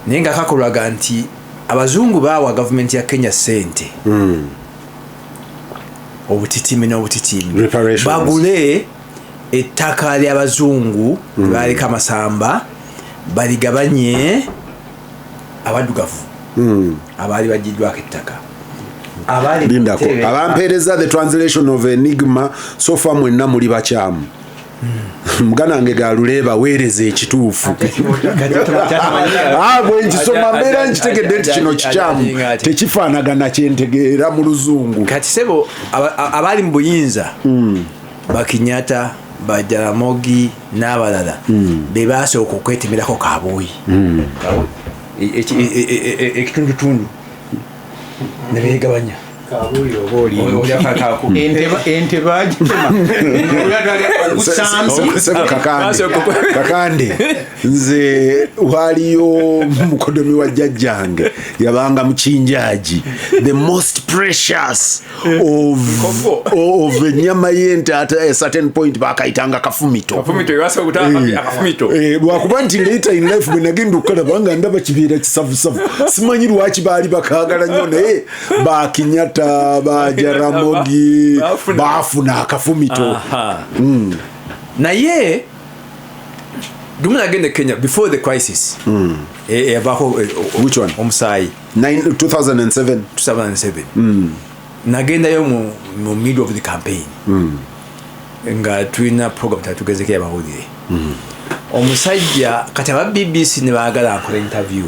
naye nga kakolwaga nti abazungu baawa gavumenti ya Kenya sente obutitimi n'obutitimi bagule ettaka ly'abazungu baaleka amasamba baligabanye abaddugavu abaali bagiddwako ettaka abampeereza the translation of enigma so far mwenna muli bakyamu muganange galuleeba weereza ekituufu bwe nkisoma mbeera nkitegedde nti kino kikyamu tekifaanagana kyentegeera mu luzungu kati sebo abaali mu buyinza Bakinyata Bajaramogi n'abalala be baasooka okwetemerako kaabooyi ekitundutundu ne beegabanya ente bagitema Kakande nze waliyo mukodomi wa jjajjange yabanga mukinjaji the most precious of enyama y'ente at a certain point bakayitanga kafumito lwakuba nti later in life bwe nagenda okukalabanga ndaba kibeera kisavusavu simanyi lwaki baali bakaagala nnyo naye Bakinyata Bajaramogi bafuna akafumito naye dumuna agenda Kenya before the crisis which one omusaayi 2007 nagendayo mu middle of the campaign nga tulina program tatugezeko yamawulire omusajja kati aba BBC ne baagala akola interview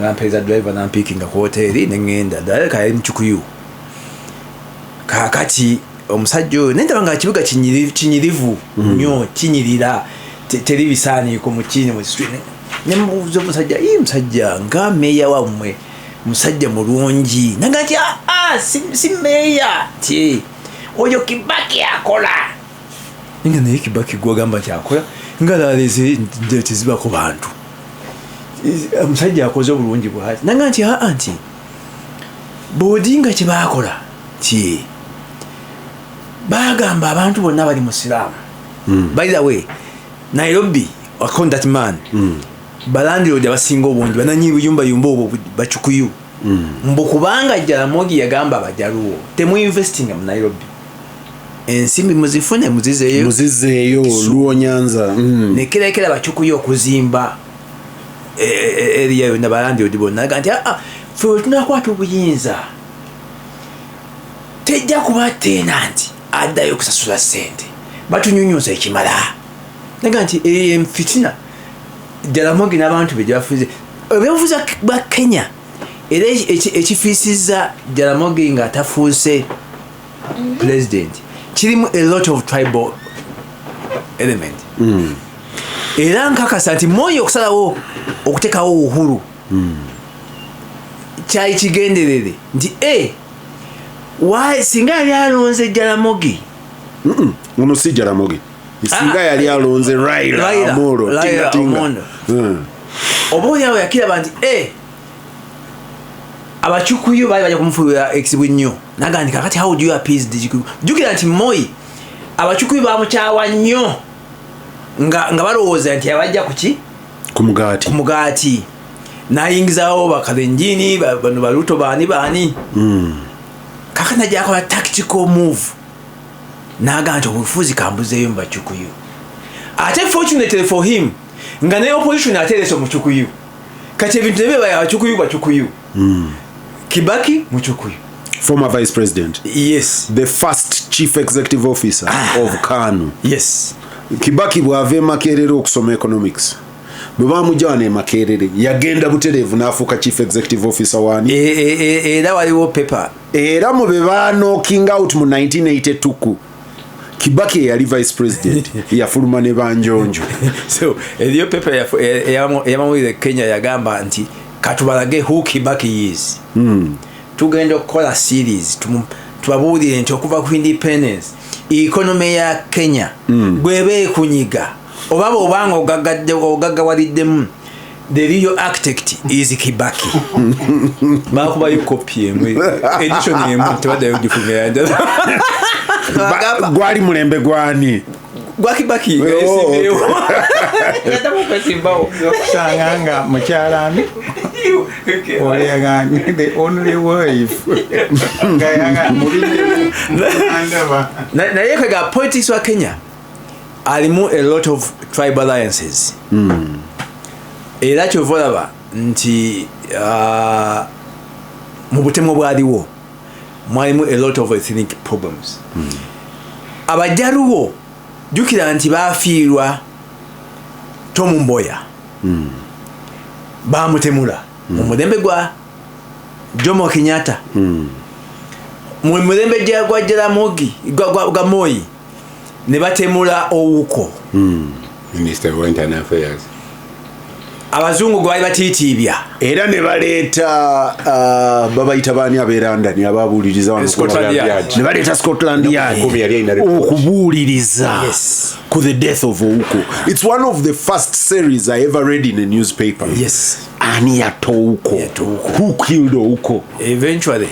nampeeza driver nampikinga ku hoteri nengenda daleka yali mchukuyu kakati omusajja oyo nendaba nga kibuga kinyirivu nnyo kinyirira teri bisaaniiko mu kini mu street nemubuuza omusajja musajja nga meeya wammwe musajja mulungi naga nti si meeya ti oyo Kibaki akola nga naye Kibaki gwagamba nti akola nga laleze tezibako bantu omusajja akoze obulungi bwati naga nti anti Odinga kye baakola ti bagamba abantu bonna bali musiraamu by the way Nairobi account that man balandiro abasinga obungi bananyi buyumba obwo bachukuyu mbu kubanga Jaramogi yagamba abajaluwo temu investing mu Nairobi ensimbi muzifune muzizeeyo Luo Nyanza nekirekera bachukuyu okuzimba area yonna balandiro dibona naga nti fe tunakwata obuyinza tejja kuba tenanti addayo kusasula sente batunyunyuza ekimala naga nti fitina Jaramogi n'abantu be gyafuze ebyobufuzi bwa Kenya era ekifiisizza Jaramogi nga atafuuse president kirimu a lot of tribal element era nkakasa nti Moi okusalawo okuteekawo uhuru kyali kigenderere nti singa yali alonze Jaramogi uno si Jaramogi singa yali alonze Raila Amolo tinga oba oliawo yakiraba nti abachukuyu baali bajja kumufuulira ekizibu nnyo naga nti kakati how do you appease the Chikuyu jjukira nti Moi abachukuyu bamukyawa nnyo nga balowooza nti abajja kuki ku mugaati nayingizawo bakalenjini bano baluto baani kakati najja akola tactical move naga nti obufuzi kambuzeeyo mu Bachukuyu ate fortunately for him nga ne opposition aterese Muchukuyu kati ebintu nebyo Bachukuyu Kibaki Muchukuyu former vice president yes the first chief executive officer of KANU yes Kibaki bwave Makerere okusoma economics bwe bamujjana Makerere yagenda butereevu n'afuuka chief executive officer wani era waliwo paper era mu be knocking out mu 1982 Kibaki yali vice president yafuluma ne banjonjo so eliyo paper eyamawulire Kenya yagamba nti katubalage who Kibaki is tugenda okukola series tubabuulire nti okuva ku independence economy ya Kenya bwebe kunyiga obanga ogaggawaliddemu the real architect is Kibaki. Bakubayo copy edition emu tebaddayo gifumira gwali mulembe gwani gwa Kibaki simbawo kusanganga mukyalani oyagani the only wife ngayanga mulinde naye kaga politics wa Kenya alimu a lot of tribal alliances era kyovolaba nti mu butemu bwaliwo mwalimu a lot of ethnic problems abajaluwo jukira nti bafiirwa Tom Mboya bamutemula mu mulembe gwa Jomo Kenyatta mu mulembe gwa Jaramogi gwa Moi ne batemula Ouko Minister of Internal Affairs. Abazungu gwali batitibya era ne baleeta babayita baani abeerandani ababuuliriza wano ne baleeta Scotland Yard okubuuliriza ku the death of Ouko. It's one of the first series I ever read in a newspaper. Yes. Ani yatta Ouko. Who killed Ouko? Eventually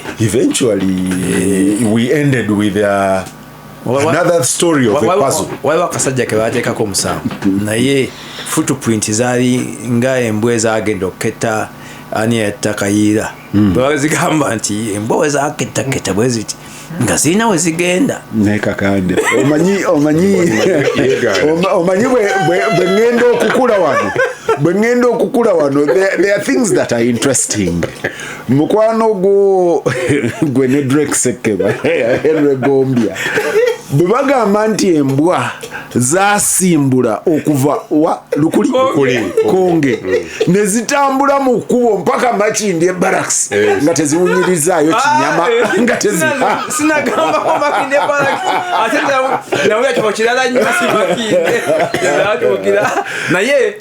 we ended with another story of a puzzle. Waliwo akasajja ke baateekako omusango naye footprint zaali nga embwa ezagenda oketta ani yatta Kayiira bwe bazigamba nti embwa we zakettaketta bwe ziti nga zirina we zigenda ne Kakande omanyi bwe ngenda okukula wano there are things that are interesting. Mukwano gwe ne Drake Sekeba Henry Gombia bwe bagamba nti embwa zasimbula okuva lukuli Konge ne zitambula mu kkubo mpaka Makindi e barracks nga teziwunyirizaayo kinyama nga sinagamba ko Makindi e barracks ate nawe yakyo kirala nnyo si Makindi naye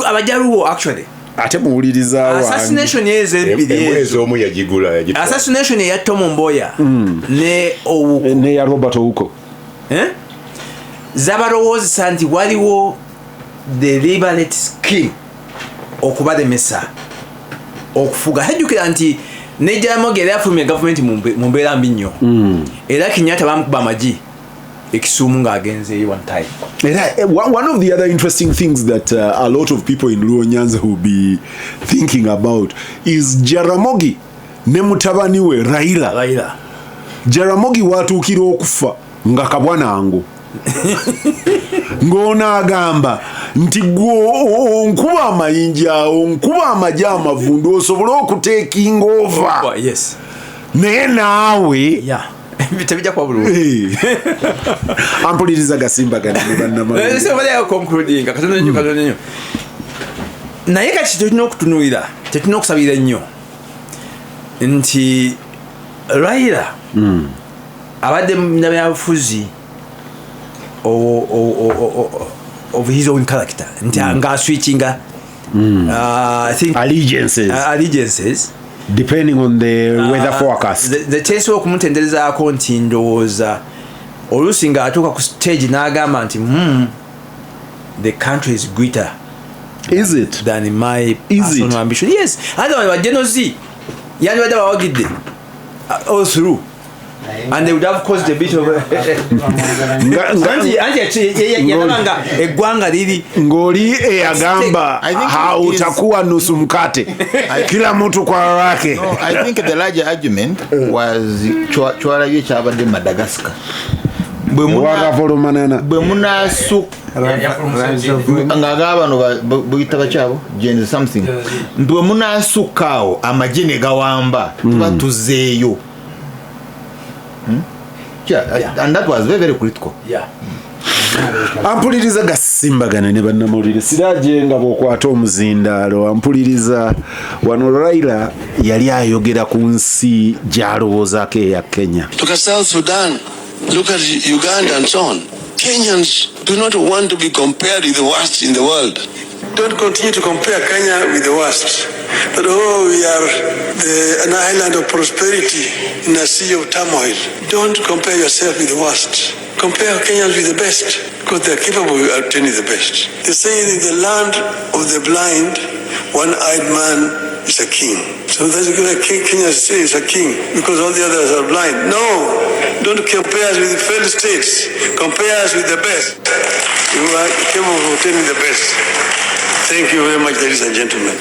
abajaluwo actually ate muwuliriza assassination ezo yagigula assassination ya Tom Mboya ne Ouko ne ya Robert Ouko zabalowooza nti waliwo the liberate scheme okubalemesa okufuga hajjukira nti ne Jaramogi yali afulumya gavumenti mu mbeera mbi nnyo era Kenyatta bamukuba amagi ekisuumu ng'agenzeeyo one time. One of the other interesting things that a lot of people in Luo Nyanza will be thinking about is Jaramogi ne mutabani we Raila. Jaramogi watuukira okufa nga kabwanango ng'onaagamba nti onkuba amayinja onkuba amagye amavundu osobole okuteekinga ova naye naawe tebijja kwa bulungi ampuliriza gasimbagane naye kati tetulina okutunuulira tetulina okusabira nnyo nti Raila abadde nabyabufuzi of his own character nti ng'aswitchinga allegiances depending on the weather forecast. The taste of kumutenderezaako nti ndowooza oluusi ng'atuuka ku stage n'agamba nti the country is greater than my personal ambition. Yes, ate bajenozi yandibadde bawagidde all through and they would have caused a bit of yalanga eggwanga liri ng'oli eyagamba hautakuwa nusu mkate kila mtu kwa wake. No, I think the larger argument was chwalabye kyabadde Madagascar bwe munasu ng'agaba bano buyita bakyabo Gen something bwe munasukaawo amagye ne gawamba tuba tuzeeyo. And that was very, very critical. Ampuliriza gasimbagane ne bannamawulire Siraje nga bw'okwata omuzindaalo ampuliriza wano Raila yali ayogera ku nsi gy'alowoozaako eya Kenya. Look at South Sudan, look at Uganda and so on. Kenyans do not want to be compared with the worst in the world. Don't continue to compare Kenya with the worst. that, oh, we are an island of prosperity in a sea of turmoil. Don't compare yourself with the worst. Compare Kenyans with the best, because they are capable of obtaining the best. They say in the land of the blind, one-eyed man is a king. So that's why Kenya is a king, because all the others are blind. No, don't compare us with the failed states. Compare us with the best. You are capable of obtaining the best. Thank you very much, ladies and gentlemen.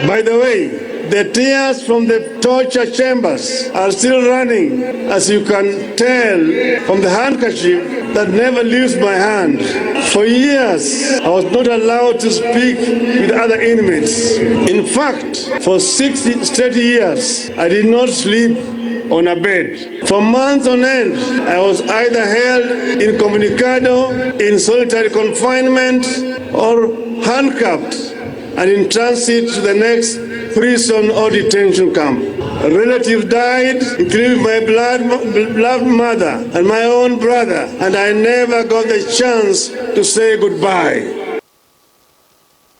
By the way, the tears from the torture chambers are still running, as you can tell from the handkerchief that never leaves my hand. For years, I was not allowed to speak with other inmates. In fact, for 60 straight years, I did not sleep on a bed. For months on end, I was either held incommunicado, in solitary confinement, or handcuffed and in transit to the next prison or detention camp. A relative died, including my beloved mother and my own brother, and I never got the chance to say goodbye.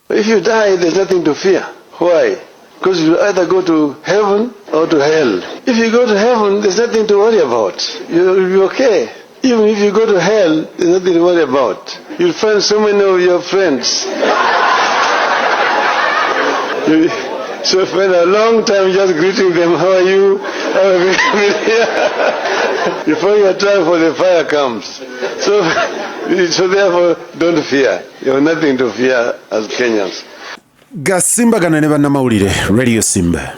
If you die, there's nothing to fear. Why? Because you either go to heaven or to hell. If you go to heaven, there's nothing to worry about. You'll be okay. Even if you go to hell, there's nothing to worry about. You'll find so many of your friends. So spend a long time just greeting them. How are you? Before your time for the fire comes. So therefore, don't fear. You have nothing to fear as Kenyans. Gasimbagane ne bannamawulire Radio Simba.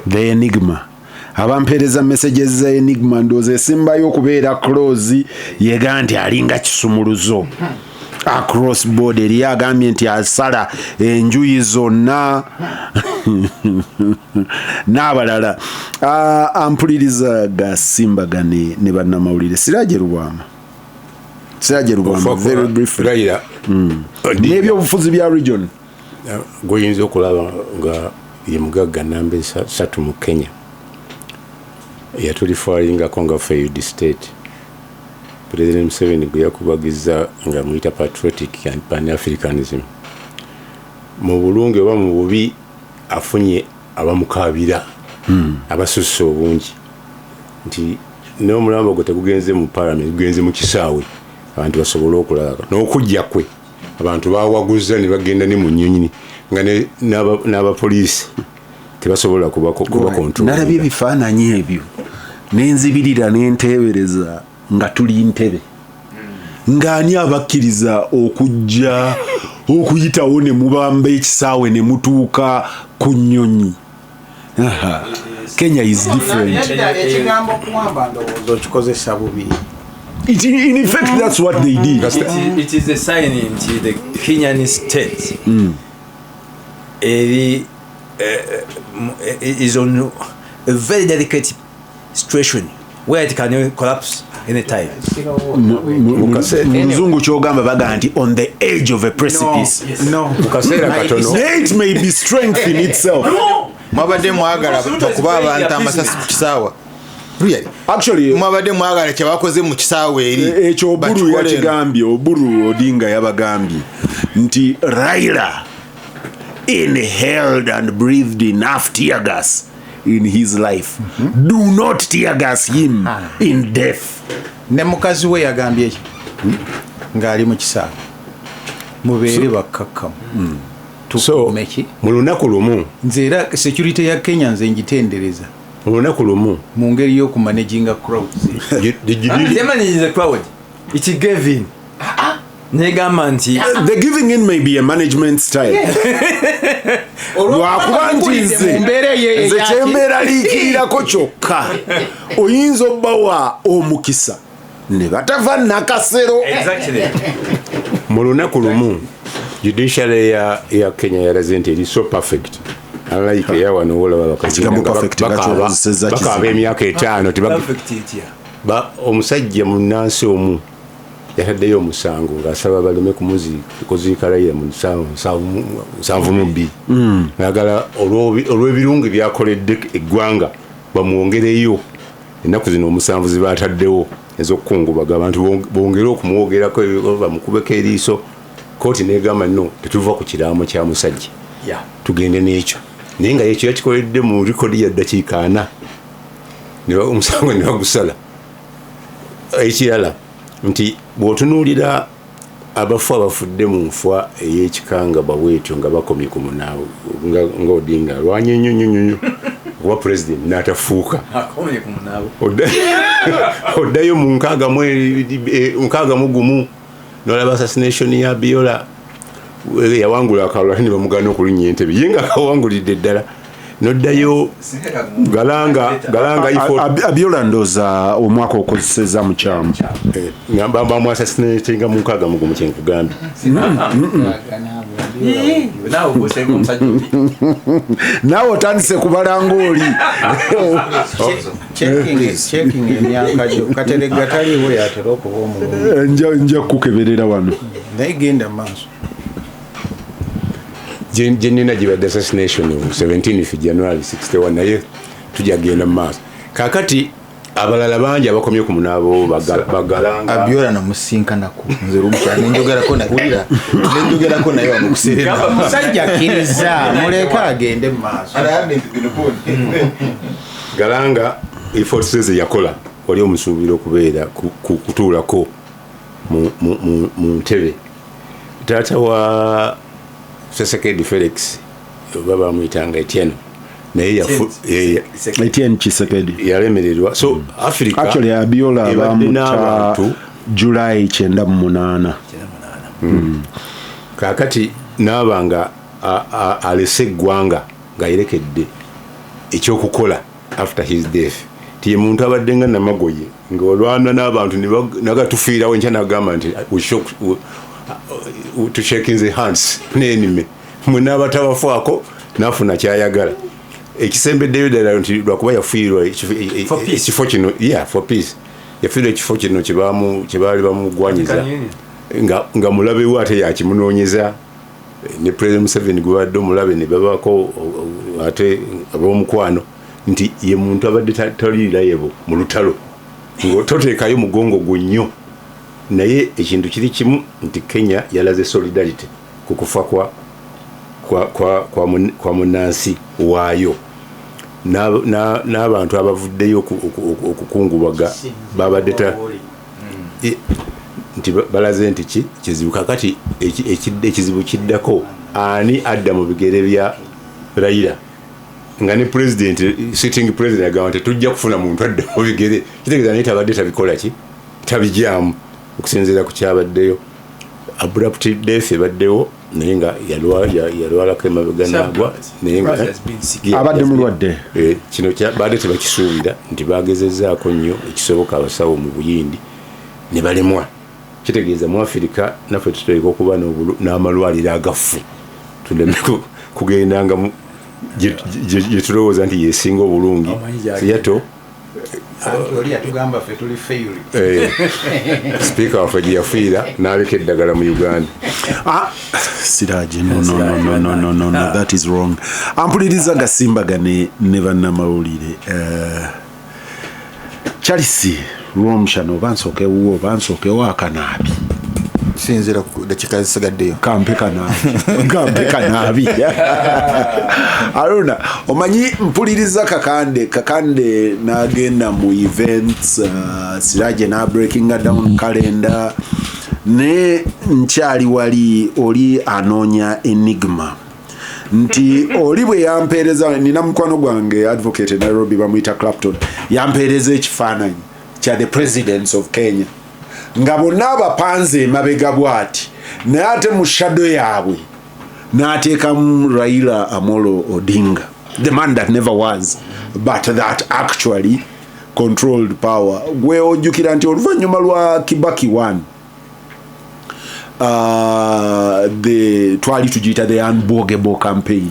The Enigma. Abampeereza messages za Enigma ndooza esimbayo okubeera close yega nti alinga kisumuluzo. Across border eri agambye nti asala enjuyi zonna n'abalala. Ampuliriza Gasimbagane ne bannamawulire. Siraje Lubwama. Very briefly. N'ebyobufuzi bya region. Goyinza okulaba nga ye mugagga namba 3 mu Kenya. Yatulifalinga nga failed state. President Museveni gwe yakubagiza nga muyita patriotic and pan-Africanism. Mu bulungi oba mu bubi afunye abamukabira abasusse obungi nti n'omulambo gwe tegugenze mu parliament, gugenze mu kisaawe abantu basobola okulaba n'okujja kwe abantu bawaguza ne bagenda ne mu nnyonyi nga n'abapoliisi tebasobola kuba control. Nalabye ebifaananyi ebyo n'enzibirira n'enteebereza nga tuli ntebe ng'ani abakkiriza okujja okuyitawo ne mubamba ekisaawe ne mutuuka ku nnyonyi. Kenya is different. Ekigambo kuwamba ndowooza okikozesa bubi. In effect, that's what they did. It is a sign into the Kenyan state. Is on a very delicate situation where it can collapse anytime. Muzungu kyogamba baga nti on the edge of a precipice. It may be strength in itself. Mwabadde mwagala okuba abantu amasasi ku kisaawa. Actually, mwabadde mwagala kye bakoze mu kisaawe eri. Ekyo Oburu yakigambye, Oburu Odinga yabagambye nti Raila inhaled and breathed enough tear gas in his life. Do not tear gas him in death. Ne mukazi we yagambye ki ng'ali mu kisaawe mubeere bakkakkamu. So mu lunaku lumu nze era security ya Kenya nze njitendereza mu lunaku lumu mu ngeri y'okumanaginga crowds. It gave in. The giving in may be a management style. Lwakuba nti nze kyembeera liikirirako kyokka oyinza obbawa omukisa ne batava nakasero. mu lunaku lumu judiciary ya Kenya yalaze nti eri so perfect. Unlike ya wano olaba bakaba emyaka 5 omusajja munansi omu yataddeyo omusango ng'asaba baleme kuziika Raila mu 7 ayagala olw'ebirungi byakoledde eggwanga bamwongereyo ennaku zino 7 zibataddewo ez'okukungubaga abantu bongere okumwogerako bamukubeko eriiso. Kooti negamba no tetuva ku kiraamo kya musajja tugende n'ekyo naye nga ekyo yakikoledde mu likodi ya ddakiika 4 omusango ne bagusala. Ekirala nti bw'otunuulira abafu abafudde mu nfa ey'ekikanga bawetyo nga bakomye ku munaabo nga Odinga lwanye nnyo kuba president n'atafuuka oddayo mu 61 n'olaba assassination ya Biola yawangula akalula ne bamugana okulinnya entebe ye nga akawangulidde ddala noddayo galanga Abiola ndooza omwaka okozeseza mukyamu bamwasasinenga mu 61 kyenkugambye naawe otandise kubala ng'oli checking emyaka gyo kateregga taliiwo yatera okuba omulungi nja kukeberera wano naye genda maaso gyenina gibadde assassination 17 January 61 naye tujja genda mu maaso kakati abalala bangi abakomye ku munaabo bagalanga Abiola namusinkanako nze Rwomushana nenjogerako nawulira nenjogerako naye wamukuserera musajja akkiriza muleka agende mu maaso galanga iforces yakola wali omusuubira okubeera kutuulako mu ntebe taata wa Sesekedi Felix baba bamuyitanga Etienne naye Etienne Chisekedi yalemererwa so Africa actually Abiola bamuta July 98 kakati n'abanga alese eggwanga nga yerekedde ekyokukola after his death tiye muntu abadde nga namagoye ng'olwana n'abantu nagatufiirawo nkya nagamba nti to shake the hands n'enime mwena abatabafaako n'afuna kyayagala ekisembeddeyo ddala nti lwakuba yafiirwa ekifo kino for peace yafiirwa ekifo kino kye baali bamugwanyiza nga mulabe we ate yakimunoonyeza ne President Museveni gwe badde omulabe ne babako ate ab'omukwano nti ye muntu abadde taliirayebo mu lutalo ng'ototeekayo mugongo gwo nnyo naye ekintu kiri kimu nti Kenya yalaze solidarity ku kufa kwa munansi waayo n'abantu abavuddeyo okukungubaga babadde nti balaze nti kizibu kakati ekizibu kiddako ani adda mu bigere bya Raila nga ne sitting president agamba nti tujja kufuna muntu adda mu bigere kitegeeza naye tabadde tabikola ki tabijaamu okusinziira ku kyabaddeyo abrupt death ebaddewo naye nga yalwalako emabega naagwa naye nga abadde mulwadde kino badde tebakisuubira nti bagezezzaako nnyo ekisoboka abasawo mu Buyindi ne balemwa kitegeeza mu Afirika naffe tutuleka okuba n'amalwaliro agafu tuleme kugendanga gye tulowooza nti yesinga obulungi yato Speaker waffe gye yafiira n'aleka eddagala mu Uganda. Siraje, no, that is wrong. Ampuliriza gasimbagane ne bannamawulire. Charles Rwomushana bansookewo Kanaabi. Sinzira ku dakika zisigaddeyo. Kampe Kanaabi. Harunah, omanyi mpuliriza Kakande n'agenda mu events, Siraje na breaking down calendar, ne nkyali wali oli anoonya enigma. Nti oli bwe yampeereza, nina mukwano gwange advocate Nairobi bamuyita Clapton, yampeereza ekifaananyi kya the presidents of Kenya. Nga bonna abapanze mabega bwati naye ate mu shadow yaabwe n'ateekamu Raila Amolo Odinga, the man that never was but that actually controlled power. Gwe ojjukira nti oluvannyuma lwa Kibaki 1 twali tugiyita the unbogable campaign.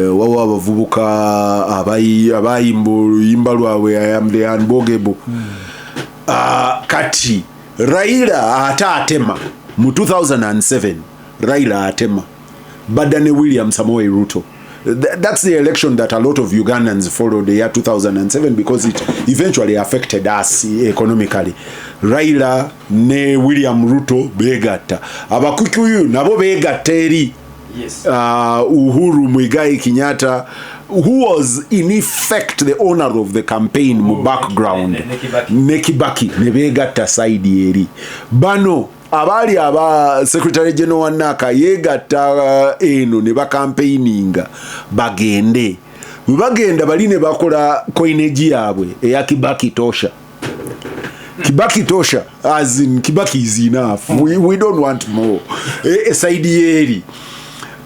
Wawo abavubuka abayimba oluyimba lwabwe I am the unbogable. Kati Raila atema mu 2007 Raila atema badane William Samoei Ruto. That's the election that a lot of Ugandans followed, the year 2007, because it eventually affected us economically. Raila ne William Ruto begatta, Abakikuyu nabo begatta eri Yes. Uhuru Muigai Kenyatta, who was in effect the owner of the campaign mu background, ne Kibaki ne begatta side eri bano abali aba Secretary General Wanaka yegatta eno ne ba campaigninga bagende bagenda bali ne bakola coinage yabwe eya Kibaki tosha. Kibaki tosha, as in Kibaki is enough. We don't want more. Side eri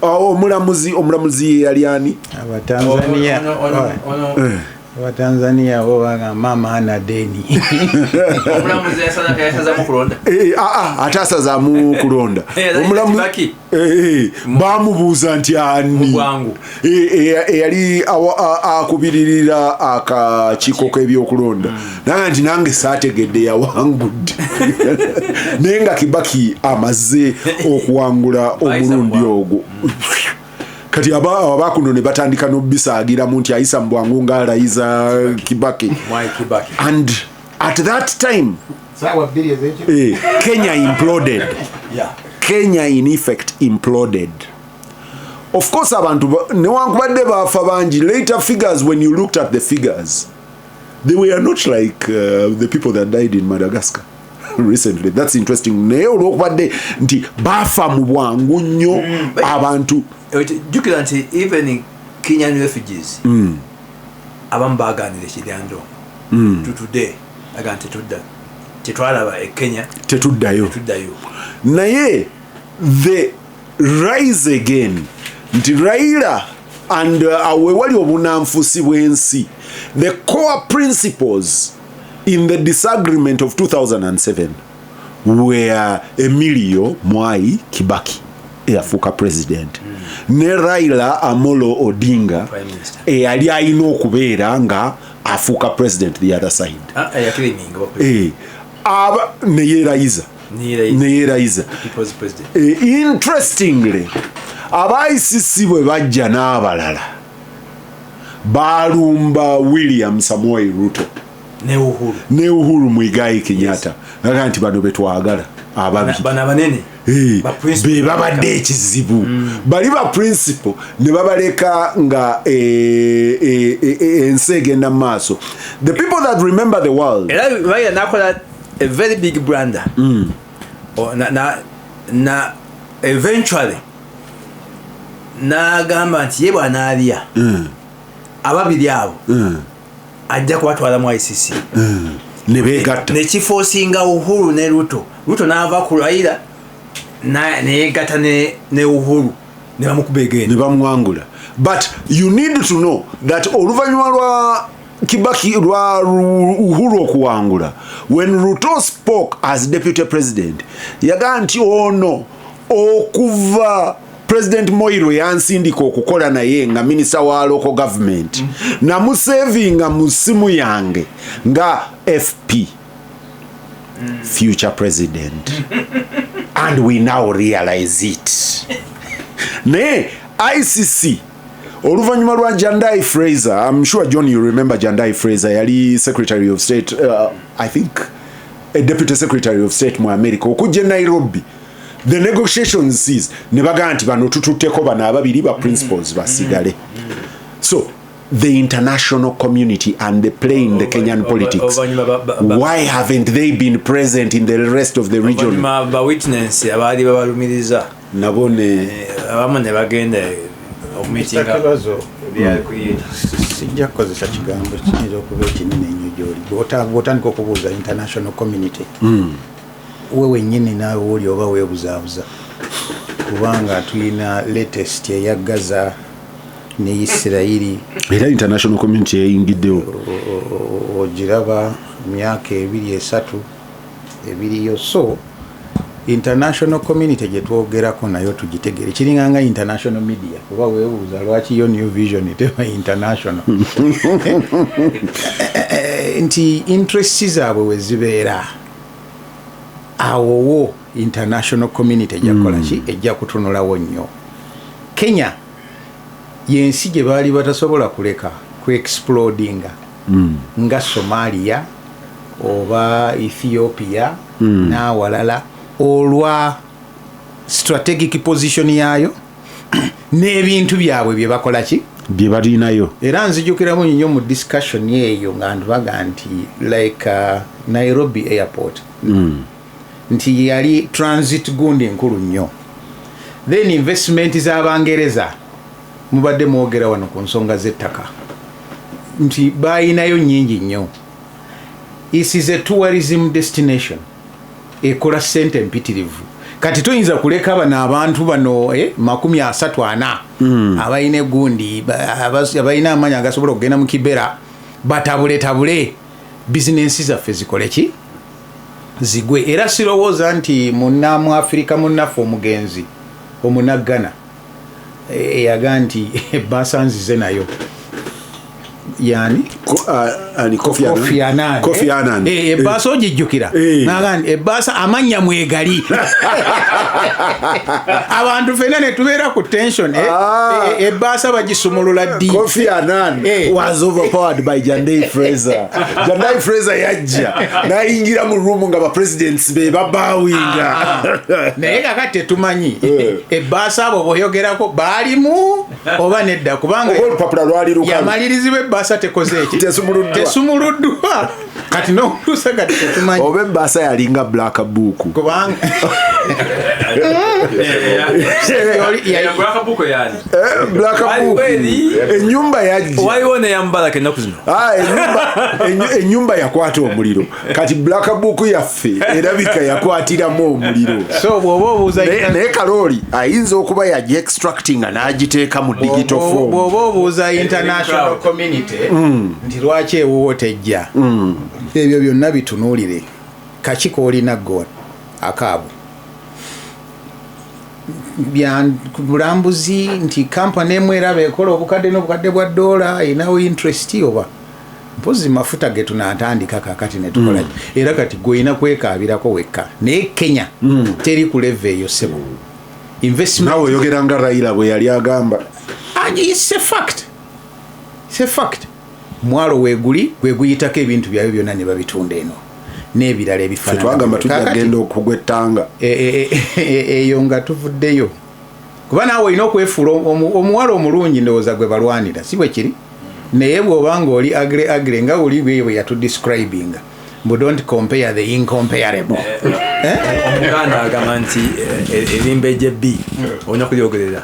omulamuzi yaliani Abatanzania bobanga mama ana deni omulamuzi yasaza mu kulonda atasaza mu kulonda omulamuzi bamubuuza nti ani yali akubiririra akakiiko k'ebyokulonda naga nti nange saategedde yawangudde naye nga Kibaki amaze okuwangula omulundi ogwo kati abakuno ne batandika n'obisagiramu nti ayisa mbwangu ng'alayiza Kibaki. And at that time Kenya imploded. Kenya in effect imploded. Of course abantu newankubadde bafa bangi, later figures, when you looked at the figures, they were not like the people that died in Madagascar recently. That's interesting. Naye olwokubadde nti bafa mu bwangu nnyo abantu. Jukira nti even in Kenyan refugees abamu baganira ekiryando to today aga nti tetwalaba e Kenya tetuddayo naye the rise again nti Raila and we wali obunanfusi bw'ensi, the core principles in the disagreement of 2007 were Emilio Mwai Kibaki eyafuuka president ne Raila Amolo Odinga eyali alina okubeera nga afuuka president the other side neyerayiza interestingly abaICC bwe bajja n'abalala balumba William Samoei Ruto ne Uhuru Muigai Kenyatta naga nti bano betwagala abanene be babadde ekizibu bali ba principle ne babaleka nga ensi egenda maaso. The people that remember the world era nakola a very big blunder na eventually nagamba nti ye bwanaalya ababiri abo ajja kubatwala mu ICC nebegatta nekifosinga Uhuru ne Ruto n'ava ku Raila neyegatta ne Uhuru ne bamukubegene ne bamwangula. But you need to know that oluvannyuma lwa Kibaki lwa Uhuru okuwangula, when Ruto spoke as deputy president yaga nti ono okuva President Moiro yansindika okukola naye nga minister wa local government namusevinga mu simu yange nga FP future president and we now realize it. Ne ICC oluvanyuma lwa Jandai Fraser, I'm sure John you remember Jandai Fraser yali secretary of state, I think a deputy secretary of state mu America okujja Nairobi. The negotiations ceased. Nebaga nti bano tututeko bana ababiri ba principles basigale. So the international community and they play in the Kenyan politics. Why haven't they been present in the rest of the region? Ba witness abali babalumiriza nabone abamu ne bagenda okumitinga Kibazo sijja kukozesa kigambo kiyinza okuba ekinene ennyo gy'oli bw'otandika okubuuza international community wewe nyini naawe woli oba weebuzaabuza kubanga tulina latest eya Gaza ne Isirairi era international community eyingiddewo ogiraba myaka 2-3 ebiriyo. So international community gye twogerako nayo tugitegere kiringanga international media kuba weebuuza lwaki yo New Vision teba international nti interest zaabwe we zibeera awowo international community ejjakola ki ejja kutunulawo nnyo. Kenya yensi gye baali batasobola kuleka ku explodinga nga Somalia oba Ethiopia n'awalala olwa strategic position yayo n'ebintu byabwe bye bakola ki bye balinayo. era nzijukiramu nnyo mu discussion eyo nga ntubaga nti like Nairobi airport nti yali transit gundi nkulu nnyo, then investment z'Abangereza mubadde mwogera wano ku nsonga z'ettaka nti bayinayo nnyingi nnyo. This is a tourism destination ekola ssente mpitirivu. Kati tuyinza kuleka bano abantu bano 34 abalina egundi abalina amaanyi agasobola okugenda mu Kibera batabule bizinensi zaffe zikole ki zigwe. Era sirowooza nti munnamu Afrika munnaffe omugenzi omunaggana eyaga nti ebbaasa nzize nayo yani Kofi Annan ebbaasa ogijjukira nagandi ebbaasa amanya mwegali abantu fena ne tubeera ku tension ebbaasa bagisumulula ddi. Kofi Annan was overpowered by Jandai Fraser. Jandai Fraser yajja nayingira mu room nga ba presidents be babawinga naye kakati tetumanyi ebbaasa abo boyogerako baalimu oba nedda kubanga olupapula lwali lukalu yamalirizibwa ebbaasa tekoze eki tesumuluddwa kati n'oluusa kati tetumanyi oba ebbaasa yalinga black book kubanga enyumba yajja enyumba yakwata omuliro kati black book yaffe erabika yakwatiramu omuliro. So bw'oba obuuza naye kalooli ayinza okuba yaji extracting n'agiteeka mu digital form. bw'oba obuuza international community nti lwaki ewuwo tejja ebyo byonna bitunuulire kaki koolina gwe akaabo bulambuzi nti kampani emu eraba ekola obukadde n'obukadde bwa dola erinawo interest oba mpozi mafuta ge tunaatandika kakati ne tukola era kati gweyina kwekaabirako wekka naye Kenya teri ku level eyo sebo investment nawe oyogera nga Raila bwe yali agamba it's a fact mwalo weeguli gwe guyitako ebintu byayo byonna ne babitunda eno n'ebirala ebifaanana twagamba tujja genda okugwettanga eyo nga tuvuddeyo kuba naawe olina okwefuula omuwala omulungi ndowooza gwe balwanira si bwe kiri naye bw'oba nga oli agre nga oli bwe yatudescribinga but don't compare the incomparable. Omuganda agamba nti erimba ejjebbi olina kulyogerera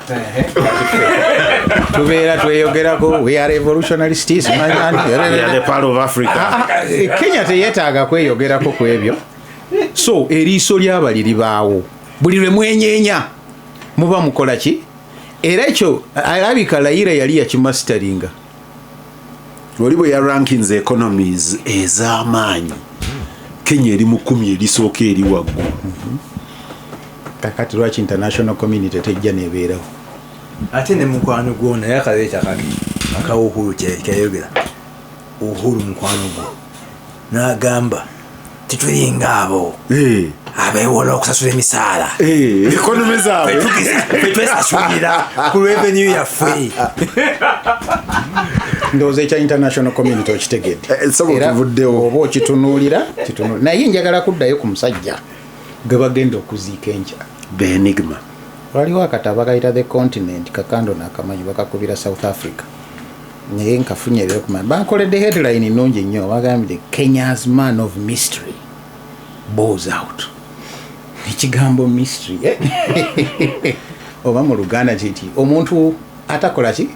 tubeera tweyogerako we are revolutionists the part of Africa. Kenya teyeetaaga kweyogerako ku ebyo. So eriiso ly'abali libaawo buli lwe mwenyeenya muba mukola ki era ekyo alabika Raila yali yakimasitaringa oli bwe ya rankings economies ez'amaanyi Kenya eri mu 10 erisooka eri waggulu. Kakati lwaki international community tejja nebeerawo ate ne mukwano gwona yakaleeta kaki akawa Uhuru kyayogera Uhuru mukwano gwo n'agamba titulinga abo abeewola okusasula emisaala ekonomi zaabwe twesasulira ku revenue yaffe. ndowooza ekya international community okitegedde era oba okitunuulira naye njagala kuddayo ku musajja gwe bagenda okuziika enkya Benigma. waliwo akatabo bakayita the continent Kakande n'akamanyi bakakubira South Africa naye nkafunye ebyokumanyi bakoledde headline nnungi nnyo bagambye Kenya's man of mystery bows out. Ekigambo mystery oba mu Luganda kiti omuntu atakola ki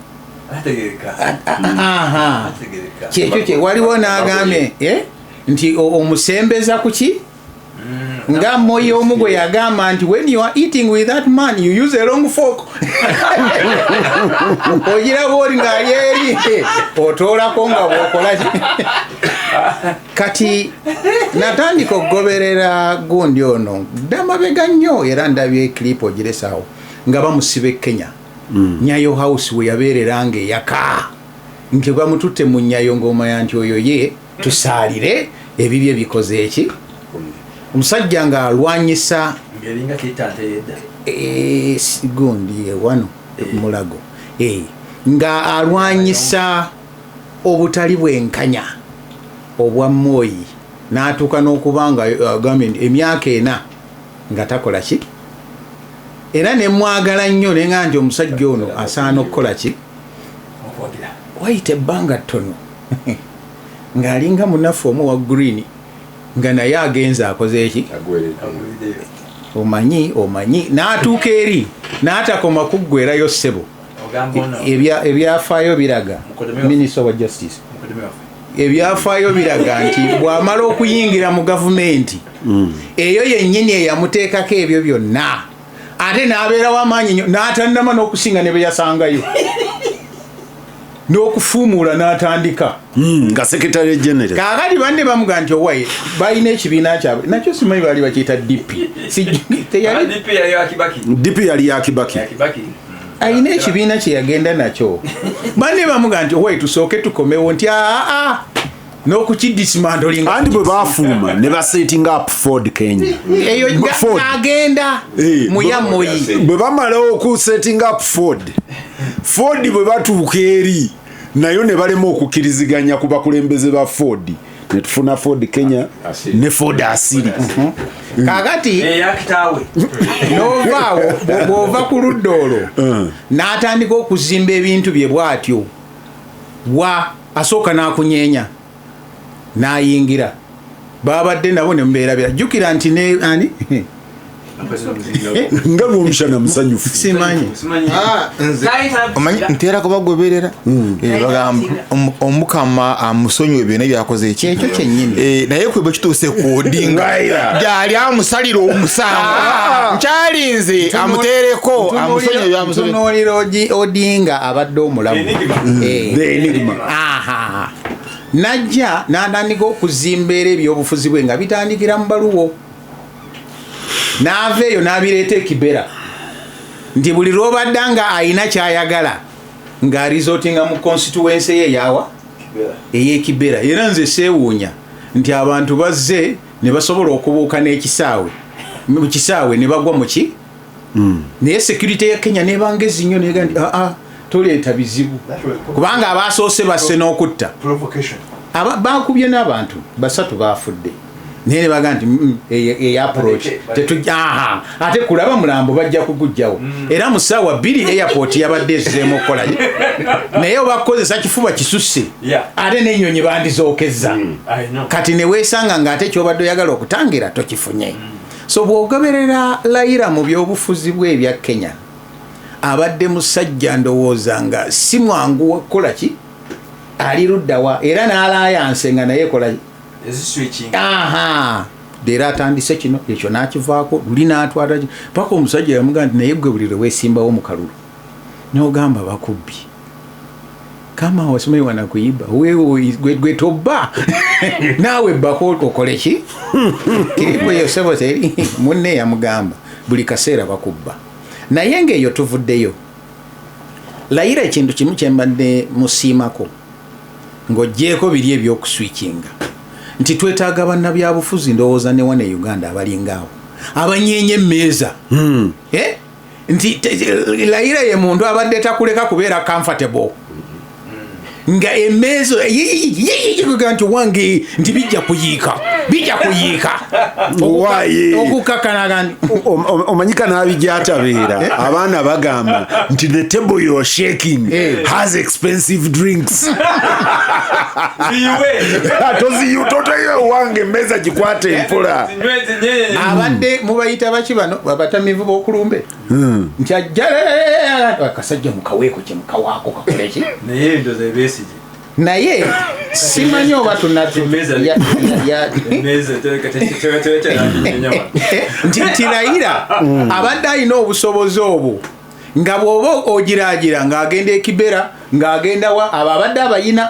kyekyo kye waliwo n'agambye nti omusembeza ku ki nga moyo omugwe yagamba nti when you are eating with that man you use a long fork ogira boli nga yeri otoolako nga bwokola kati natandika okugoberera gundi ono ddamabega nnyo era ndabye clip ogiresaawo nga bamusibe Kenya Nyayo house we yabeerera nga eyaka nti bamututte mu Nyayo ng'omanya nti oyo ye tusaalire ebibi ebikoze eki omusajja nga alwanyisa ngeringa kitante yedda gundi wano mulago nga alwanyisa obutali bwenkanya obwa Moyi n'atuuka n'okubanga agambye emyaka 4 nga takola ki era ne mwagala nnyo ne nganje omusajja ono asaana okukola ki wayita ebbanga ttono ng'alinga munafu omu wa green nga naye agenza akoze eki omanyi n'atuuka eri n'atakoma kuggwerayo ssebo ebyafaayo biraga Minister of Justice ebyafaayo biraga nti bw'amala okuyingira mu gavumenti eyo yennyini eyamuteekako ebyo byonna ate n'abeerawo amaanyi nnyo n'atandama n'okusinga ne bwe yasangayo n'okufuumuula n'atandika nga secretary general kaakati banne bamuga nti owaye balina ekibiina kyabwe nakyo simanyi baali bakiyita DP yali yakibaki alina ekibiina kye yagenda nakyo banne bamuga nti owaye tusooke tukomewo nti n'okukidismantolinga andi bwe bafuluma ne basetting up Ford Kenya eyo agenda muyamoyi bwe bamala okusetting up Ford bwe batuuka eri nayo ne balema okukkiriziganya ku bakulembeze ba Ford ne tufuna Ford Kenya ne Ford asiri kakati n'ovaawo bw'ova ku ludda olwo n'atandika okuzimba ebintu bye bw'atyo asooka n'akunyeenya n'ayingira babadde nabo ne mubeera jjukira nti ani nga Rwomushana musanyufu simanyi omanyi ntera kubagoberera bagamba omukama amusonyiwe byonna byakoze ekyo kyennyini naye kwe bwe kituuse ku Odinga gyali amusalira omusango nkyalinze amuteereko amusonyiwe byamusonyiwe tunuulira Odinga abadde omulamu najja n'atandika okuzimba era ebyobufuzi bwe nga bitandikira mu baluwo n'ava eyo n'abireeta ekibera nti buli lw'obadda nga ayina kyayagala ng'arizootinga mu constituency ye yawa ey'ekibera era nze seewuunya nti abantu bazze ne basobola okubuuka n'ekisaawe mu kisaawe ne bagwa mu ki naye security ya Kenya nebangezi nnyo nega nti toleeta bizibu kubanga abasoose basse n'okutta bakubye n'abantu 3 bafudde naye ne baga nti approach ate kulaba mulambo bajja kugujjawo era mu ssaawa 2 airport yabadde ezzeemu okukola naye obakozesa kifuba kisusse ate n'ennyonyi bandizookezza kati ne weesanga ng'ate kyobadde oyagala okutangira tokifunye so bw'ogoberera Raila mu byobufuzi bwe ebya Kenya abadde musajja ndowooza nga si mwangu wakukola ki ali luddawa era n'alayanse nga naye kola era atandise kino ekyo n'akivaako luli n'atwala paka omusajja yamugaa nti naye gwe buli lwe weesimbawo mu kalulu n'ogamba bakubbi kama wasimayi wanakuiba gwe tobba naawe bbako okole ki kiripo yosebo teri munne yamugamba buli kaseera bakubba naye ng'eyo tuvuddeyo Raila ekintu kimu kyembadde musiimako ng'oggyeko biri ebyokuswikinga nti twetaaga bannabyabufuzi ndowooza ne wane Uganda abalingaawo abanyeenya emmeeza nti Raila ye muntu abadde takuleka kubeera comfortable nga emmeezo nti wange nti bijja kuyiika okukakana omanyi Kanaabi gy'atabeera abaana bagamba nti the table you're shaking has expensive drinks toteyo wange emmeeza gikwate empola abadde mubayita baki bano babatamivu b'okulumbe nti ajja akasajja mukaweeko kye mukawaako kakoleki naye simanyi oba nti Raila abadde alina obusobozi obwo nga bw'oba ogiraagira ng'agenda ekibera ng'agenda wa abo abadde abayina